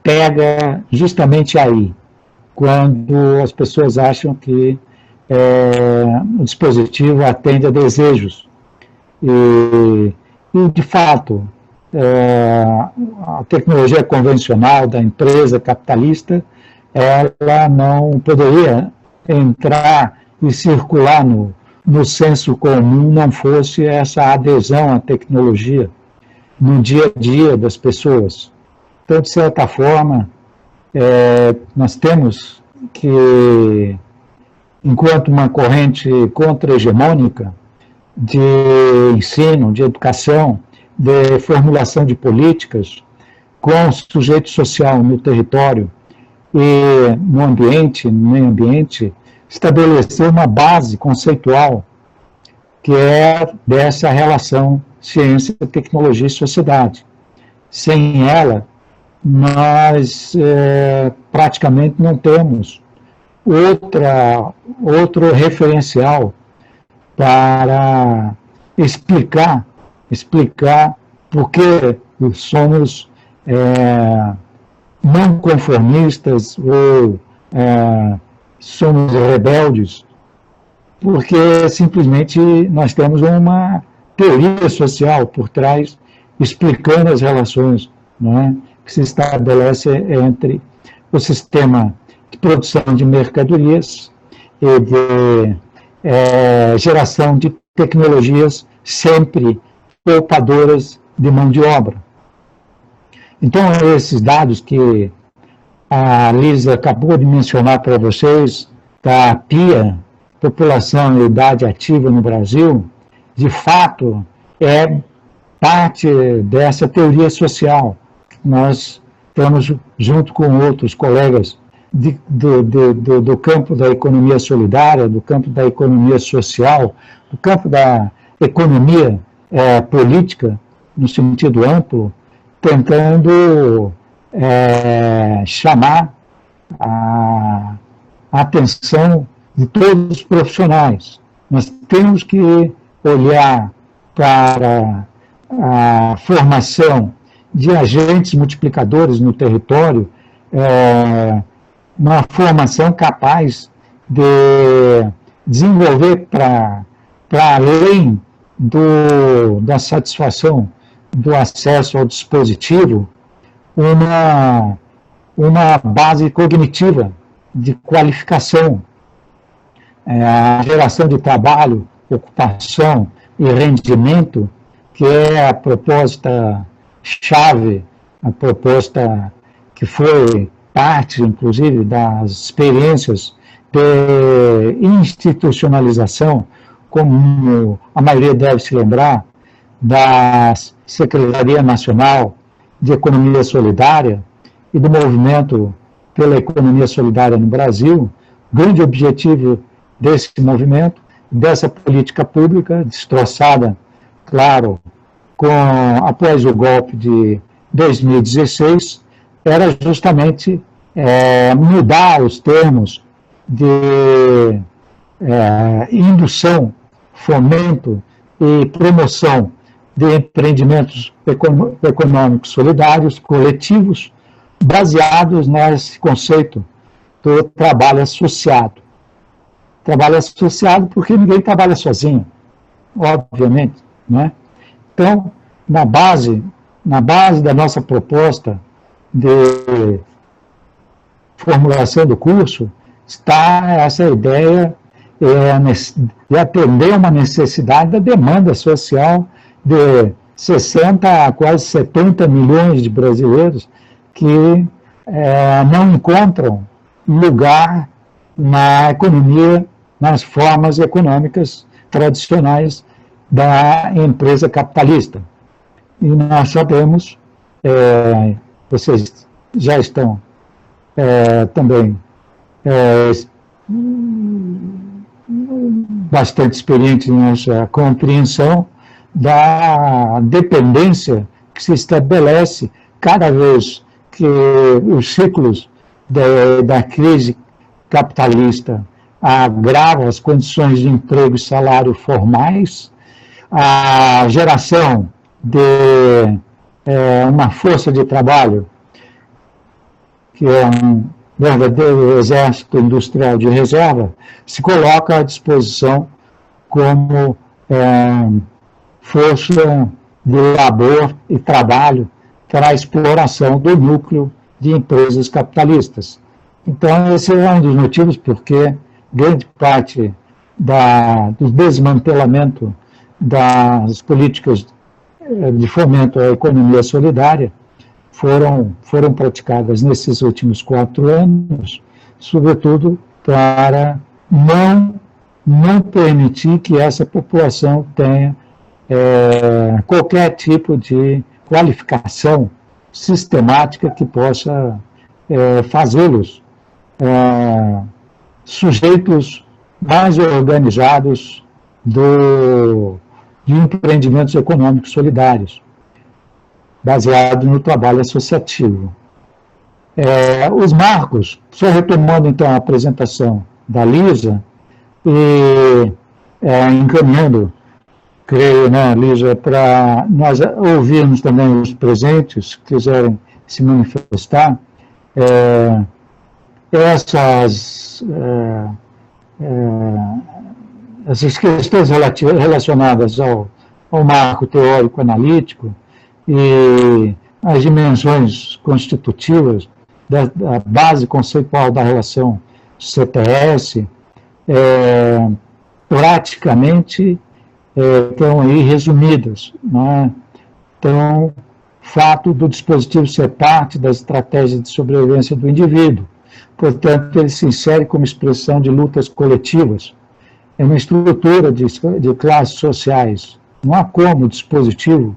Speaker 7: pega justamente aí, quando as pessoas acham que o dispositivo atende a desejos. E de fato, a tecnologia convencional da empresa capitalista, ela não poderia entrar e circular no senso comum, não fosse essa adesão à tecnologia no dia a dia das pessoas. Então, de certa forma, nós temos que, enquanto uma corrente contra-hegemônica de ensino, de educação, de formulação de políticas com o sujeito social no território e no meio ambiente, estabelecer uma base conceitual que é dessa relação ciência, tecnologia e sociedade. Sem ela, nós praticamente não temos outro referencial para explicar por que somos não conformistas ou somos rebeldes, porque simplesmente nós temos uma teoria social por trás explicando as relações, não é, que se estabelece entre o sistema de produção de mercadorias e de geração de tecnologias sempre poupadoras de mão de obra. Então, esses dados que a Lisa acabou de mencionar para vocês, da PIA, População e Idade Ativa no Brasil, de fato, é parte dessa teoria social. Nós estamos, junto com outros colegas do campo da economia solidária, do campo da economia social, do campo da economia política, no sentido amplo, tentando chamar a atenção de todos os profissionais. Nós temos que olhar para a formação de agentes multiplicadores no território, uma formação capaz de desenvolver para além da satisfação do acesso ao dispositivo, uma base cognitiva de qualificação, a geração de trabalho, ocupação e rendimento, que é a proposta-chave, a proposta que foi parte, inclusive, das experiências de institucionalização, como a maioria deve se lembrar, da Secretaria Nacional de Economia Solidária e do movimento pela economia solidária no Brasil. O grande objetivo desse movimento, dessa política pública, destroçada, claro, após o golpe de 2016, era justamente mudar os termos de indução, fomento e promoção de empreendimentos econômicos solidários, coletivos, baseados nesse conceito do trabalho associado. Trabalho associado porque ninguém trabalha sozinho. obviamente, né? Então, na base da nossa proposta de formulação do curso, está essa ideia de atender uma necessidade da demanda social de 60 a quase 70 milhões de brasileiros que não encontram lugar na economia, nas formas econômicas tradicionais da empresa capitalista. E nós sabemos, vocês já estão também bastante experientes nessa compreensão da dependência que se estabelece cada vez que os ciclos da crise capitalista agravam as condições de emprego e salário formais, a geração de uma força de trabalho, que é um verdadeiro exército industrial de reserva, se coloca à disposição como força de labor e trabalho para a exploração do núcleo de empresas capitalistas. Então, esse é um dos motivos porque grande parte do desmantelamento das políticas de fomento à economia solidária foram praticadas nesses últimos 4 anos, sobretudo para não permitir que essa população tenha qualquer tipo de qualificação sistemática que possa fazê-los sujeitos mais organizados de empreendimentos econômicos solidários, baseado no trabalho associativo. Os marcos, só retomando então a apresentação da Lisa, e encaminhando, creio, né, Lisa, para nós ouvirmos também os presentes que quiserem se manifestar, essas questões relacionadas ao marco teórico analítico e as dimensões constitutivas da base conceitual da relação CTS, praticamente estão aí resumidas, né? Então, fato do dispositivo ser parte da estratégia de sobrevivência do indivíduo, portanto, ele se insere como expressão de lutas coletivas, é uma estrutura de classes sociais. Não há como o dispositivo,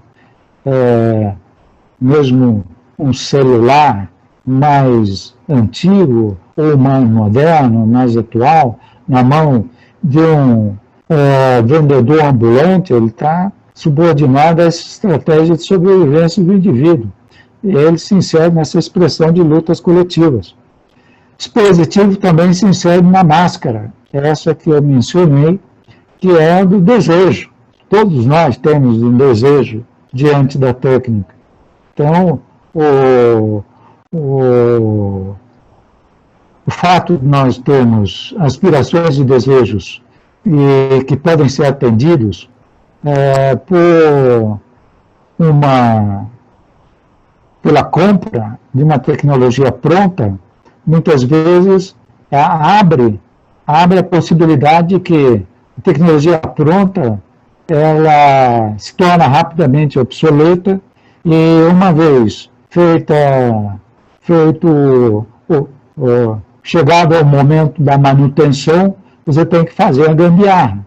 Speaker 7: mesmo um celular mais antigo ou mais moderno, mais atual, na mão de um vendedor ambulante, ele está subordinado a essa estratégia de sobrevivência do indivíduo. E ele se insere nessa expressão de lutas coletivas. O dispositivo também se insere na máscara, essa que eu mencionei, que é do desejo. Todos nós temos um desejo diante da técnica. Então, o fato de nós termos aspirações e desejos que podem ser atendidos pela compra de uma tecnologia pronta, muitas vezes abre a possibilidade de que a tecnologia pronta ela se torna rapidamente obsoleta e, uma vez chegado ao momento da manutenção, você tem que fazer a gambiarra.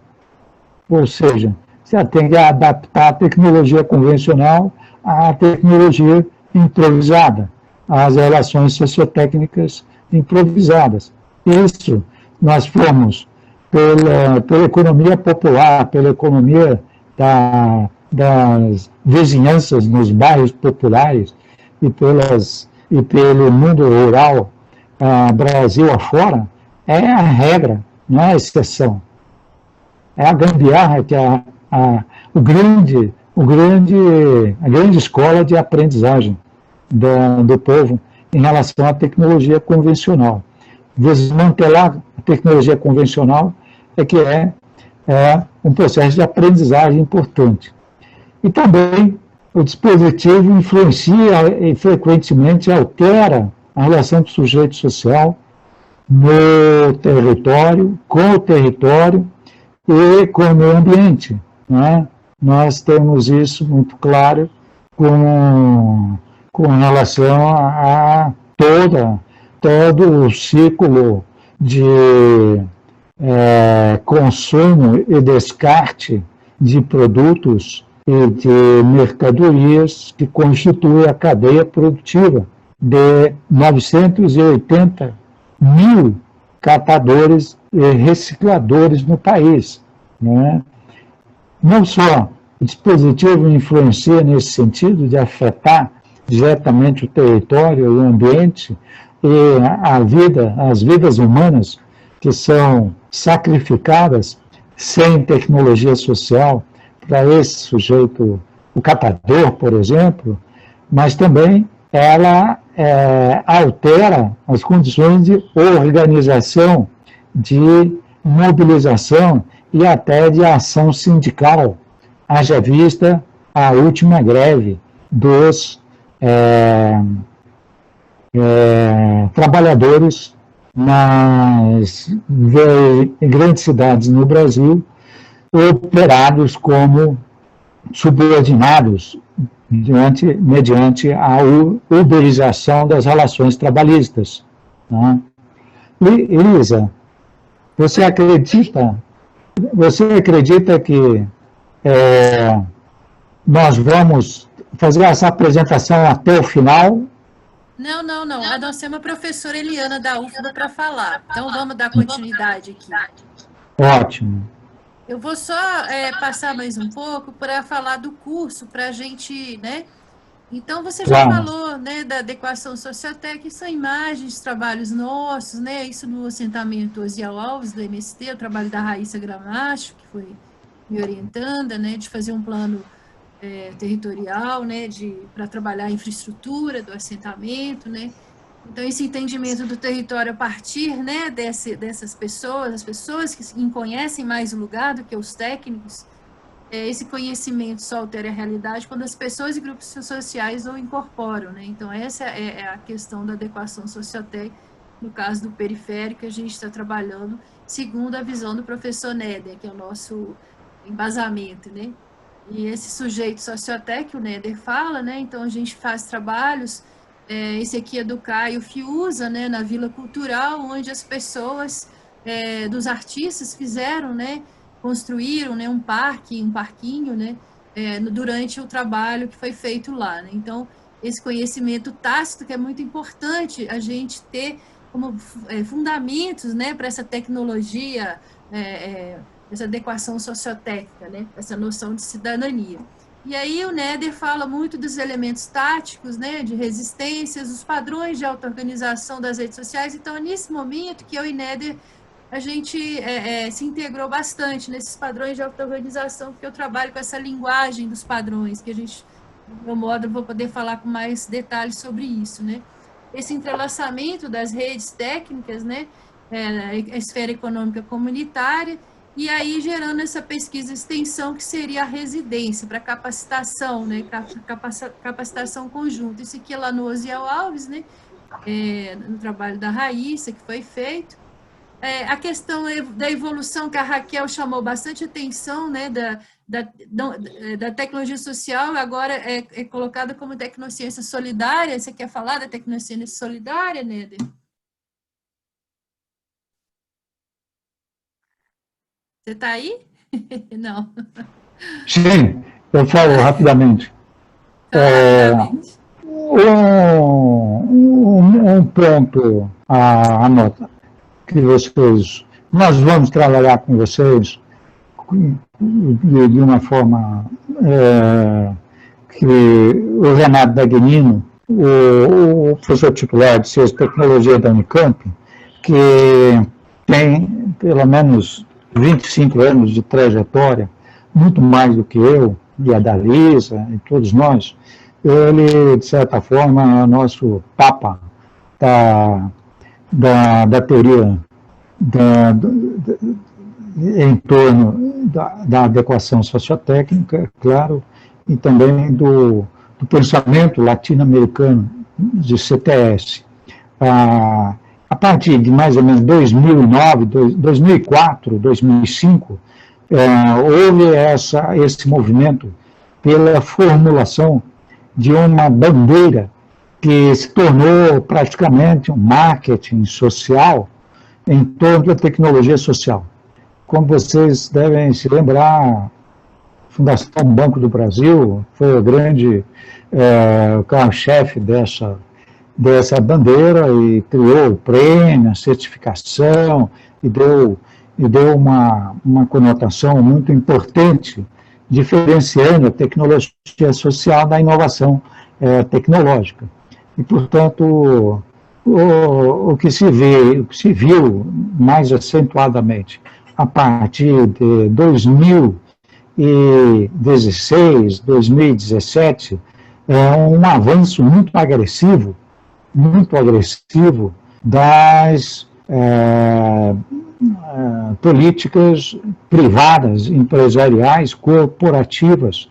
Speaker 7: Ou seja, você tem que adaptar a tecnologia convencional à tecnologia improvisada, às relações sociotécnicas improvisadas. Isso nós fomos pela economia popular, pela economia das vizinhanças nos bairros populares e pelo mundo rural, Brasil afora, é a regra, não é a exceção. É a gambiarra que é a grande escola de aprendizagem do povo em relação à tecnologia convencional. Desmantelar a tecnologia convencional é que é é um processo de aprendizagem importante. E também o dispositivo influencia e frequentemente altera a relação do sujeito social no território, com o território e com o meio ambiente, né? Nós temos isso muito claro com relação a todo o ciclo de consumo e descarte de produtos e de mercadorias que constitui a cadeia produtiva de 980 mil catadores e recicladores no país, né? Não só o dispositivo influencia nesse sentido de afetar diretamente o território e o ambiente e as vidas humanas que são sacrificadas sem tecnologia social para esse sujeito, o catador, por exemplo, mas também ela altera as condições de organização, de mobilização e até de ação sindical, haja vista a última greve dos trabalhadores nas grandes cidades no Brasil, operados como subordinados mediante a uberização das relações trabalhistas, né? E, Elisa, você acredita que nós vamos fazer essa apresentação até o final?
Speaker 1: Não. Nós temos a professora Eliana da UFBA para falar. Então, vamos dar continuidade aqui.
Speaker 7: Ótimo.
Speaker 1: Eu vou só passar mais um pouco para falar do curso, para a gente, né? Então, você já falou, né, da adequação sociotécnica, são imagens de trabalhos nossos, né? Isso no assentamento Osiel Alves, do MST, o trabalho da Raíssa Gramacho, que foi me orientando, né, de fazer um plano territorial, né, para trabalhar a infraestrutura do assentamento, né? Então, esse entendimento do território a partir, né, dessas pessoas, as pessoas que conhecem mais o lugar do que os técnicos, esse conhecimento só altera a realidade quando as pessoas e grupos sociais o incorporam, né? Então, essa é a questão da adequação sociotécnica, no caso do periférico, que a gente está trabalhando, segundo a visão do professor Néder, que é o nosso embasamento, né? E esse sujeito sociotécnico, o Néder fala, né? Então, a gente faz trabalhos, esse aqui é do Caio Fiuza, né? Na Vila Cultural, onde as pessoas, dos artistas fizeram, né? Construíram, né? Um parquinho, né? Durante o trabalho que foi feito lá, né? Então, esse conhecimento tácito que é muito importante a gente ter como fundamentos, né? Para essa tecnologia, essa adequação sociotécnica, né? Essa noção de cidadania. E aí o Néder fala muito dos elementos táticos, né? De resistências, os padrões de auto-organização das redes sociais. Então, é nesse momento que eu e Néder, a gente se integrou bastante nesses padrões de auto-organização, porque eu trabalho com essa linguagem dos padrões, que a gente, no meu módulo, vou poder falar com mais detalhes sobre isso, né? Esse entrelaçamento das redes técnicas, né? A esfera econômica comunitária, e aí gerando essa pesquisa e extensão que seria a residência para capacitação, né, capacitação conjunta. Isso aqui é lá no Osiel Alves, né, no trabalho da Raíssa, que foi feito. A questão da evolução, que a Raquel chamou bastante atenção, né, da tecnologia social, agora é colocada como tecnociência solidária. Você quer falar da tecnociência solidária, Néder? Você está aí? Não.
Speaker 7: Sim, eu falo rapidamente. Um ponto a nota que nós vamos trabalhar com vocês de uma forma que o Renato Dagnino, o professor titular de Ciência e Tecnologia da Unicamp, que tem pelo menos 25 anos de trajetória, muito mais do que eu, e a Dalisa, e todos nós, ele, de certa forma, é o nosso papa da teoria em torno da adequação sociotécnica, claro, e também do pensamento latino-americano de CTS. A partir de mais ou menos 2009, 2004, 2005, houve esse movimento pela formulação de uma bandeira que se tornou praticamente um marketing social em torno da tecnologia social. Como vocês devem se lembrar, a Fundação Banco do Brasil foi o grande carro-chefe dessa bandeira e criou o prêmio, a certificação e deu uma conotação muito importante, diferenciando a tecnologia social da inovação tecnológica. E, portanto, o que se viu mais acentuadamente a partir de 2016, 2017, é um avanço muito agressivo das políticas privadas, empresariais, corporativas,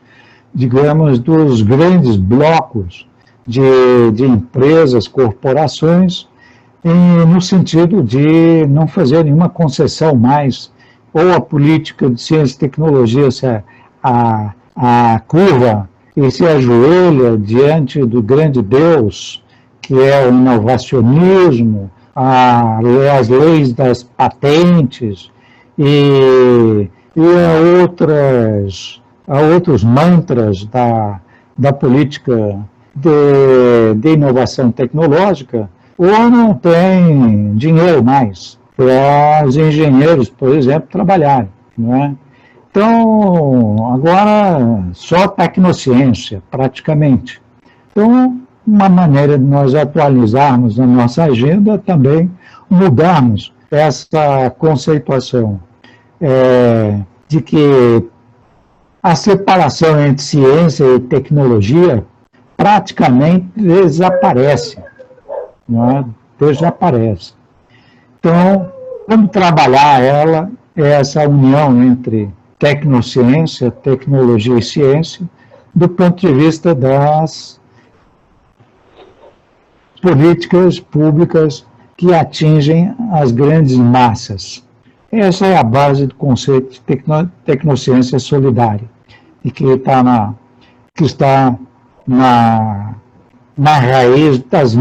Speaker 7: digamos, dos grandes blocos de empresas, corporações, no sentido de não fazer nenhuma concessão mais, ou a política de ciência e tecnologia, a curva e se ajoelha diante do grande Deus, que é o inovacionismo, as leis das patentes e a outros mantras da política de inovação tecnológica, ou não tem dinheiro mais para os engenheiros, por exemplo, trabalharem, não é? Então, agora só tecnociência, praticamente. Então, uma maneira de nós atualizarmos a nossa agenda também mudarmos essa conceituação de que a separação entre ciência e tecnologia praticamente desaparece, não é? Desaparece. Então, como trabalhar essa união entre tecnociência, tecnologia e ciência, do ponto de vista das políticas públicas que atingem as grandes massas. Essa é a base do conceito de tecnociência solidária, e que está na raiz das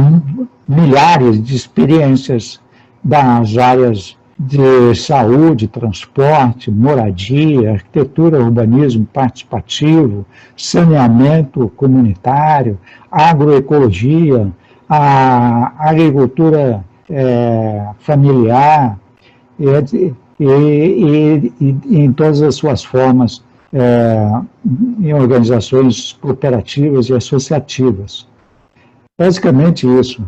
Speaker 7: milhares de experiências das áreas de saúde, transporte, moradia, arquitetura, urbanismo participativo, saneamento comunitário, agroecologia, a agricultura familiar e em todas as suas formas, em organizações cooperativas e associativas. Basicamente isso.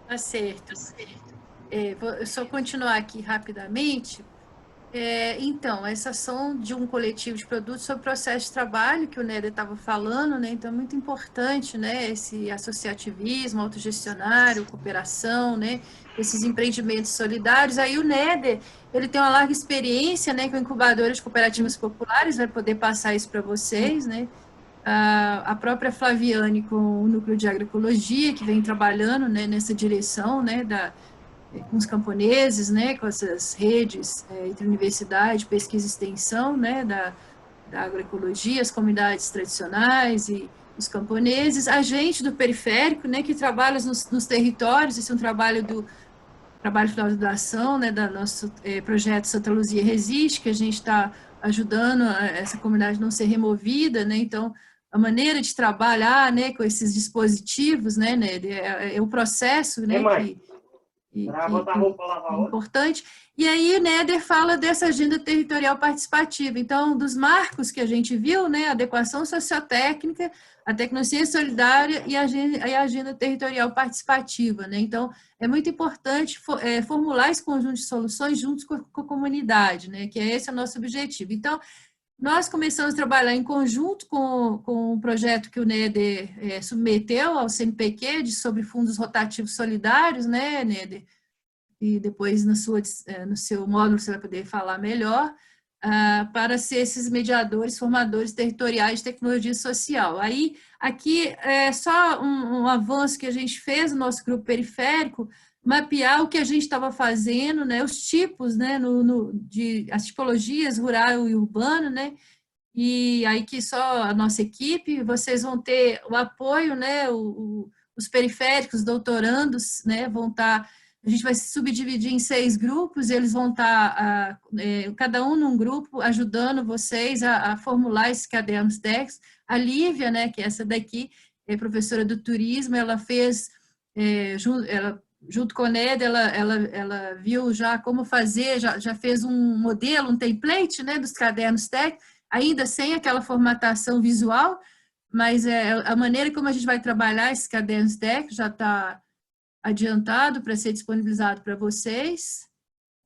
Speaker 1: Tá certo. Vou só continuar aqui rapidamente. Então, essa ação de um coletivo de produtos sobre processo de trabalho, que o Néder estava falando, né? Então, é muito importante, né? Esse associativismo, autogestionário, cooperação, né? Esses empreendimentos solidários. Aí o Néder, ele tem uma larga experiência, né? Com incubadores de cooperativas populares, vai poder passar isso para vocês, né? A própria Flaviane, com o Núcleo de Agroecologia, que vem trabalhando, né, nessa direção, né, com os camponeses, né, com essas redes entre universidade, pesquisa e extensão, né, da agroecologia, as comunidades tradicionais e os camponeses, a gente do periférico, né, que trabalha nos territórios. Esse é um trabalho final da ação, né, do nosso projeto Santa Luzia Resiste, que a gente está ajudando essa comunidade não ser removida, né. Então, a maneira de trabalhar, né, com esses dispositivos, né, é o processo, né, que importante. E aí o Néder fala dessa agenda territorial participativa. Então, dos marcos que a gente viu, né, a adequação sociotécnica, a tecnociência solidária e a agenda territorial participativa, né? Então, é muito importante formular esse conjunto de soluções juntos com a comunidade, né, que esse é o nosso objetivo. Então, nós começamos a trabalhar em conjunto com um projeto que o Néder submeteu ao CNPq sobre fundos rotativos solidários, né, Néder? e depois no seu módulo você vai poder falar melhor, para ser esses mediadores, formadores territoriais de tecnologia social. Aí, aqui é só um avanço que a gente fez no nosso grupo periférico, mapear o que a gente estava fazendo, né, os tipos, né, as tipologias rural e urbano, né, e aí que só a nossa equipe, vocês vão ter o apoio, né, os periféricos, doutorandos, né, vão estar, a gente vai se subdividir em 6 grupos, eles vão estar, cada um num grupo, ajudando vocês a formular esses cadernos técnicos. A Lívia, né, que é essa daqui, é professora do turismo, ela fez, junto com a Ned, ela viu já como fazer, já fez um modelo, um template, né, dos cadernos técnicos, ainda sem aquela formatação visual, mas a maneira como a gente vai trabalhar esses cadernos técnicos já está adiantado para ser disponibilizado para vocês.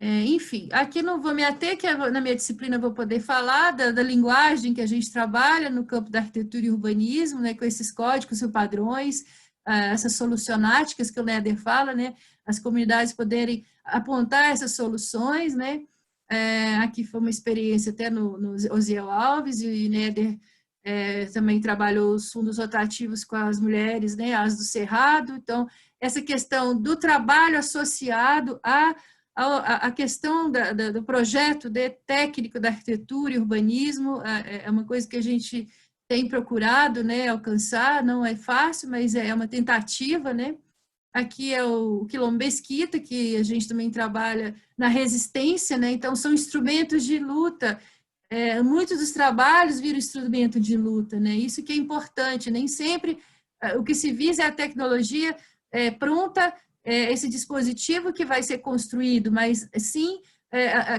Speaker 1: Enfim, aqui não vou me ater, que na minha disciplina eu vou poder falar da linguagem que a gente trabalha no campo da arquitetura e urbanismo, né, com esses códigos e padrões, essas solucionáticas que o Néder fala, né, as comunidades poderem apontar essas soluções, né. Aqui foi uma experiência até no Osiel Alves, e o Néder também trabalhou os fundos rotativos com as mulheres, né, as do Cerrado. Então, essa questão do trabalho associado a questão do projeto técnico da arquitetura e urbanismo é uma coisa que a gente tem procurado, né, alcançar, não é fácil, mas é uma tentativa, né. Aqui é o Quilombo Mesquita, que a gente também trabalha na resistência, né, então são instrumentos de luta, muitos dos trabalhos viram instrumento de luta, né, isso que é importante, nem sempre o que se visa é a tecnologia pronta, esse dispositivo que vai ser construído, mas sim,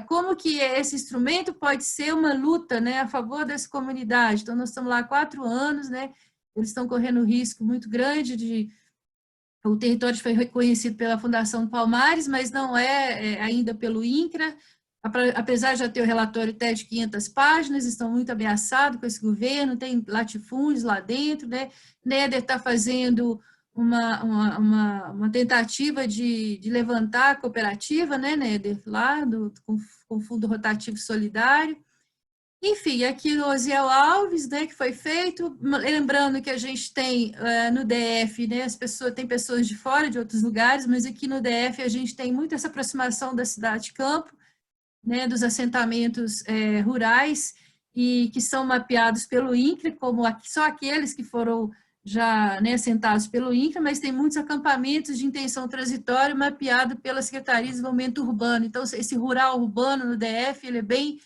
Speaker 1: como que esse instrumento pode ser uma luta, né, a favor dessa comunidade. Então, nós estamos lá há 4 anos, né, eles estão correndo um risco muito grande o território foi reconhecido pela Fundação Palmares, mas não ainda pelo INCRA, apesar de já ter o relatório técnico de 500 páginas, estão muito ameaçados com esse governo, tem latifúndios lá dentro, né, Néder está fazendo uma tentativa de levantar a cooperativa, né, Néder, lá com o Fundo Rotativo Solidário. Enfim, aqui no Osiel Alves, né, que foi feito, lembrando que a gente tem no DF, né, tem pessoas de fora, de outros lugares, mas aqui no DF a gente tem muito essa aproximação da cidade-campo, né, dos assentamentos rurais, e que são mapeados pelo INCRA, como só aqueles que foram já, né, assentados pelo INCRA, mas tem muitos acampamentos de intenção transitória mapeado pela Secretaria de Desenvolvimento Urbano. Então, esse rural urbano no DF, ele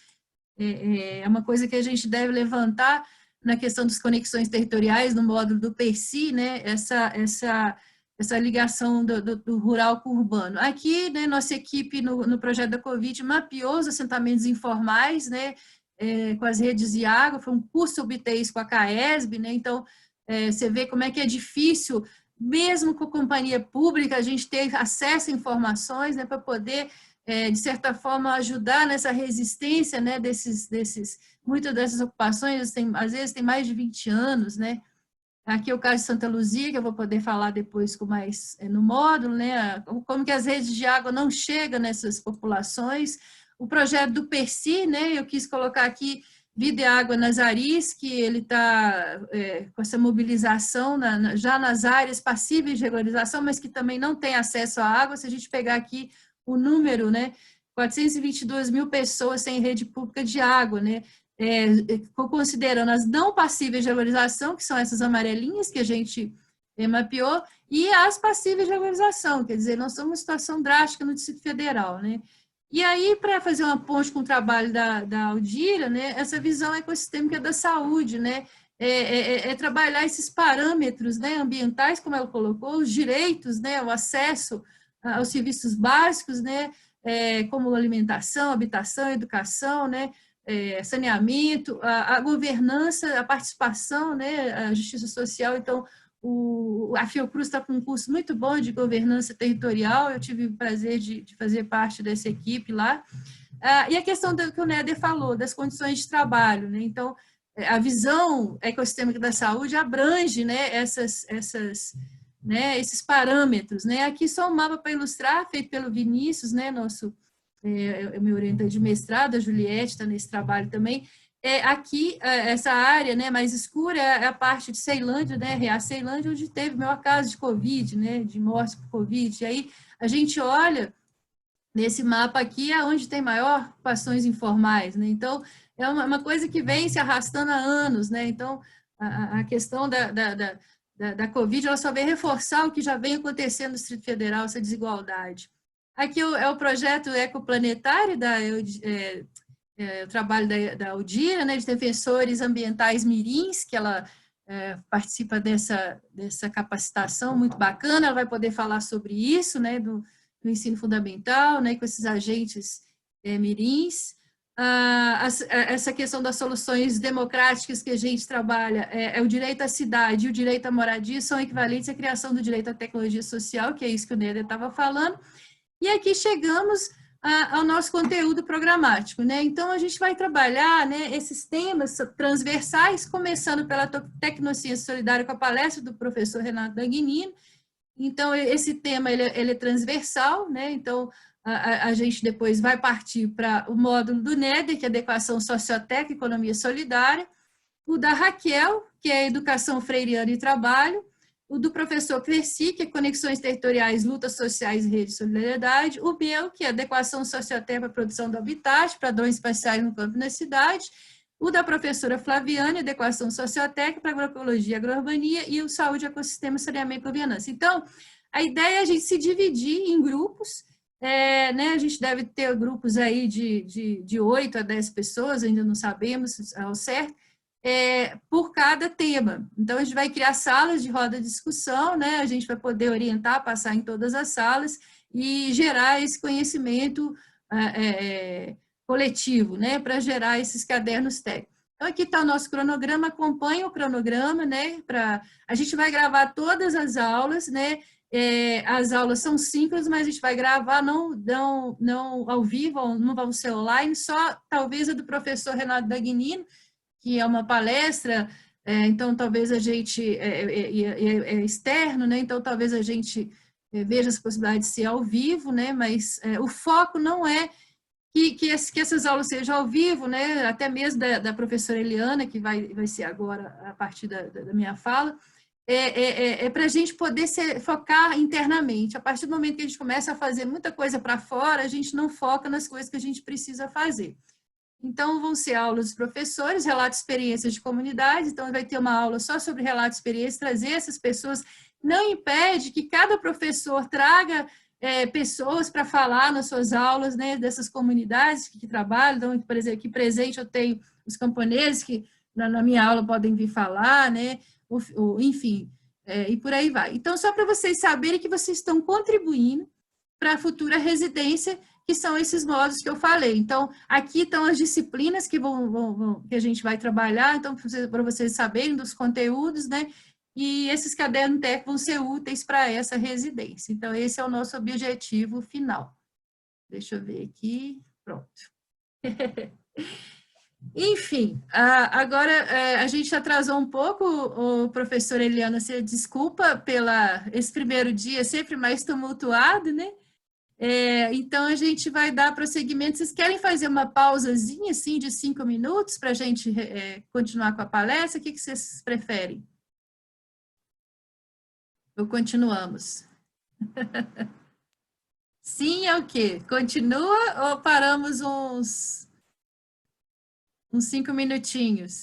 Speaker 1: é uma coisa que a gente deve levantar na questão das conexões territoriais, no módulo do PERCI, né, essa ligação do rural com o urbano. Aqui, né, nossa equipe no projeto da Covid mapeou os assentamentos informais, né, com as redes de água, foi um curso obter isso com a CAESB, né, então você vê como é que é difícil, mesmo com a companhia pública, a gente ter acesso a informações, né, para poder de certa forma, ajudar nessa resistência, né, muitas dessas ocupações, às vezes tem mais de 20 anos, né. Aqui é o caso de Santa Luzia, que eu vou poder falar depois com mais no módulo, né, como que as redes de água não chegam nessas populações. O projeto do PERCI, né, eu quis colocar aqui Vida e Água nas Aris, que ele está com essa mobilização já nas áreas passíveis de regularização, mas que também não tem acesso à água. Se a gente pegar aqui o número, né, 422 mil pessoas sem rede pública de água, né, considerando as não passíveis de regularização, que são essas amarelinhas que a gente mapeou, e as passíveis de regularização, quer dizer, nós estamos em situação drástica no Distrito Federal, né. E aí, para fazer uma ponte com o trabalho da Aldira, né, essa visão ecossistêmica da saúde, né, trabalhar esses parâmetros, né, ambientais, como ela colocou, os direitos, né, o acesso aos serviços básicos, né, como alimentação, habitação, educação, né, saneamento, a governança, a participação, né, a justiça social. Então, a Fiocruz está com um curso muito bom de governança territorial, eu tive o prazer de fazer parte dessa equipe lá. E a questão que o Néder falou, das condições de trabalho, né, então, a visão ecossistêmica da saúde abrange, né, né, esses parâmetros, né? Aqui só um mapa para ilustrar, feito pelo Vinícius, né, meu orientante de mestrado, a Juliette está nesse trabalho também. Aqui, essa área, né, mais escura é a parte de Ceilândia, né, Reá Ceilândia, onde teve o maior caso de Covid, né, de morte por Covid. E aí a gente olha nesse mapa aqui é onde tem maior ocupações informais, né? Então, é uma coisa que vem se arrastando há anos, né? Então, a questão da Covid, ela só vem reforçar o que já vem acontecendo no Distrito Federal, essa desigualdade. Aqui é o projeto ecoplanetário, o trabalho da Udira, né, de defensores ambientais mirins, que ela participa dessa capacitação muito bacana, ela vai poder falar sobre isso, né, do ensino fundamental, né, com esses agentes mirins. Essa questão das soluções democráticas que a gente trabalha, o direito à cidade e o direito à moradia são equivalentes à criação do direito à tecnologia social, que é isso que o Néder estava falando. E aqui chegamos ao nosso conteúdo programático, né? Então, a gente vai trabalhar, né, esses temas transversais, começando pela Tecnociência Solidária com a palestra do professor Renato Dagnino. Então, esse tema ele é transversal, né? Então, a gente depois vai partir para o módulo do Néder, que é Adequação Sociotécnica e Economia Solidária, o da Raquel, que é Educação Freiriana e Trabalho, o do professor Cresci, que é Conexões Territoriais, Lutas Sociais e Rede de Solidariedade, o meu, que é Adequação Sociotécnica para a Produção do Habitat, Padrões Espaciais no Campo e na Cidade, o da professora Flaviane, Adequação Sociotécnica para Agroecologia e Agrourbania, e o Saúde, Ecossistema, Saneamento e Governança. Então, a ideia é a gente se dividir em grupos, né, a gente deve ter grupos aí de 8 a 10 pessoas, ainda não sabemos ao certo, por cada tema. Então, a gente vai criar salas de roda de discussão, né? A gente vai poder orientar, passar em todas as salas e gerar esse conhecimento coletivo, né? Para gerar esses cadernos técnicos. Então, aqui está o nosso cronograma, acompanha o cronograma, né? A gente vai gravar todas as aulas, né? As aulas são síncronas, mas a gente vai gravar não ao vivo, não vão ser online, só talvez a do professor Renato Dagnino, que é uma palestra, então talvez a gente, é externo, né? Então talvez a gente veja as possibilidades de ser ao vivo, né? Mas o foco não é que essas aulas sejam ao vivo, né? Até mesmo da professora Eliana, que vai ser agora a partir da minha fala, para a gente poder focar internamente. A partir do momento que a gente começa a fazer muita coisa para fora, a gente não foca nas coisas que a gente precisa fazer. Então, vão ser aulas dos professores, relato de experiências de comunidade, então vai ter uma aula só sobre relato de experiência, trazer essas pessoas, não impede que cada professor traga pessoas para falar nas suas aulas, né, dessas comunidades que trabalham. Então, por exemplo, aqui presente eu tenho os camponeses que na minha aula podem vir falar, né, enfim, e por aí vai. Então, só para vocês saberem que vocês estão contribuindo para a futura residência, que são esses módulos que eu falei. Então, aqui estão as disciplinas que que a gente vai trabalhar, então, para vocês saberem dos conteúdos, né? E esses cadernos técnicos vão ser úteis para essa residência. Então, esse é o nosso objetivo final. Deixa eu ver aqui. Pronto. Enfim, agora a gente atrasou um pouco, o professor Eliana, você desculpa esse primeiro dia sempre mais tumultuado, né? Então, a gente vai dar prosseguimento. Vocês querem fazer uma pausazinha, assim, de 5 minutos para a gente continuar com a palestra? O que vocês preferem? Ou continuamos? Sim, é o quê? Continua ou paramos uns 5 minutinhos?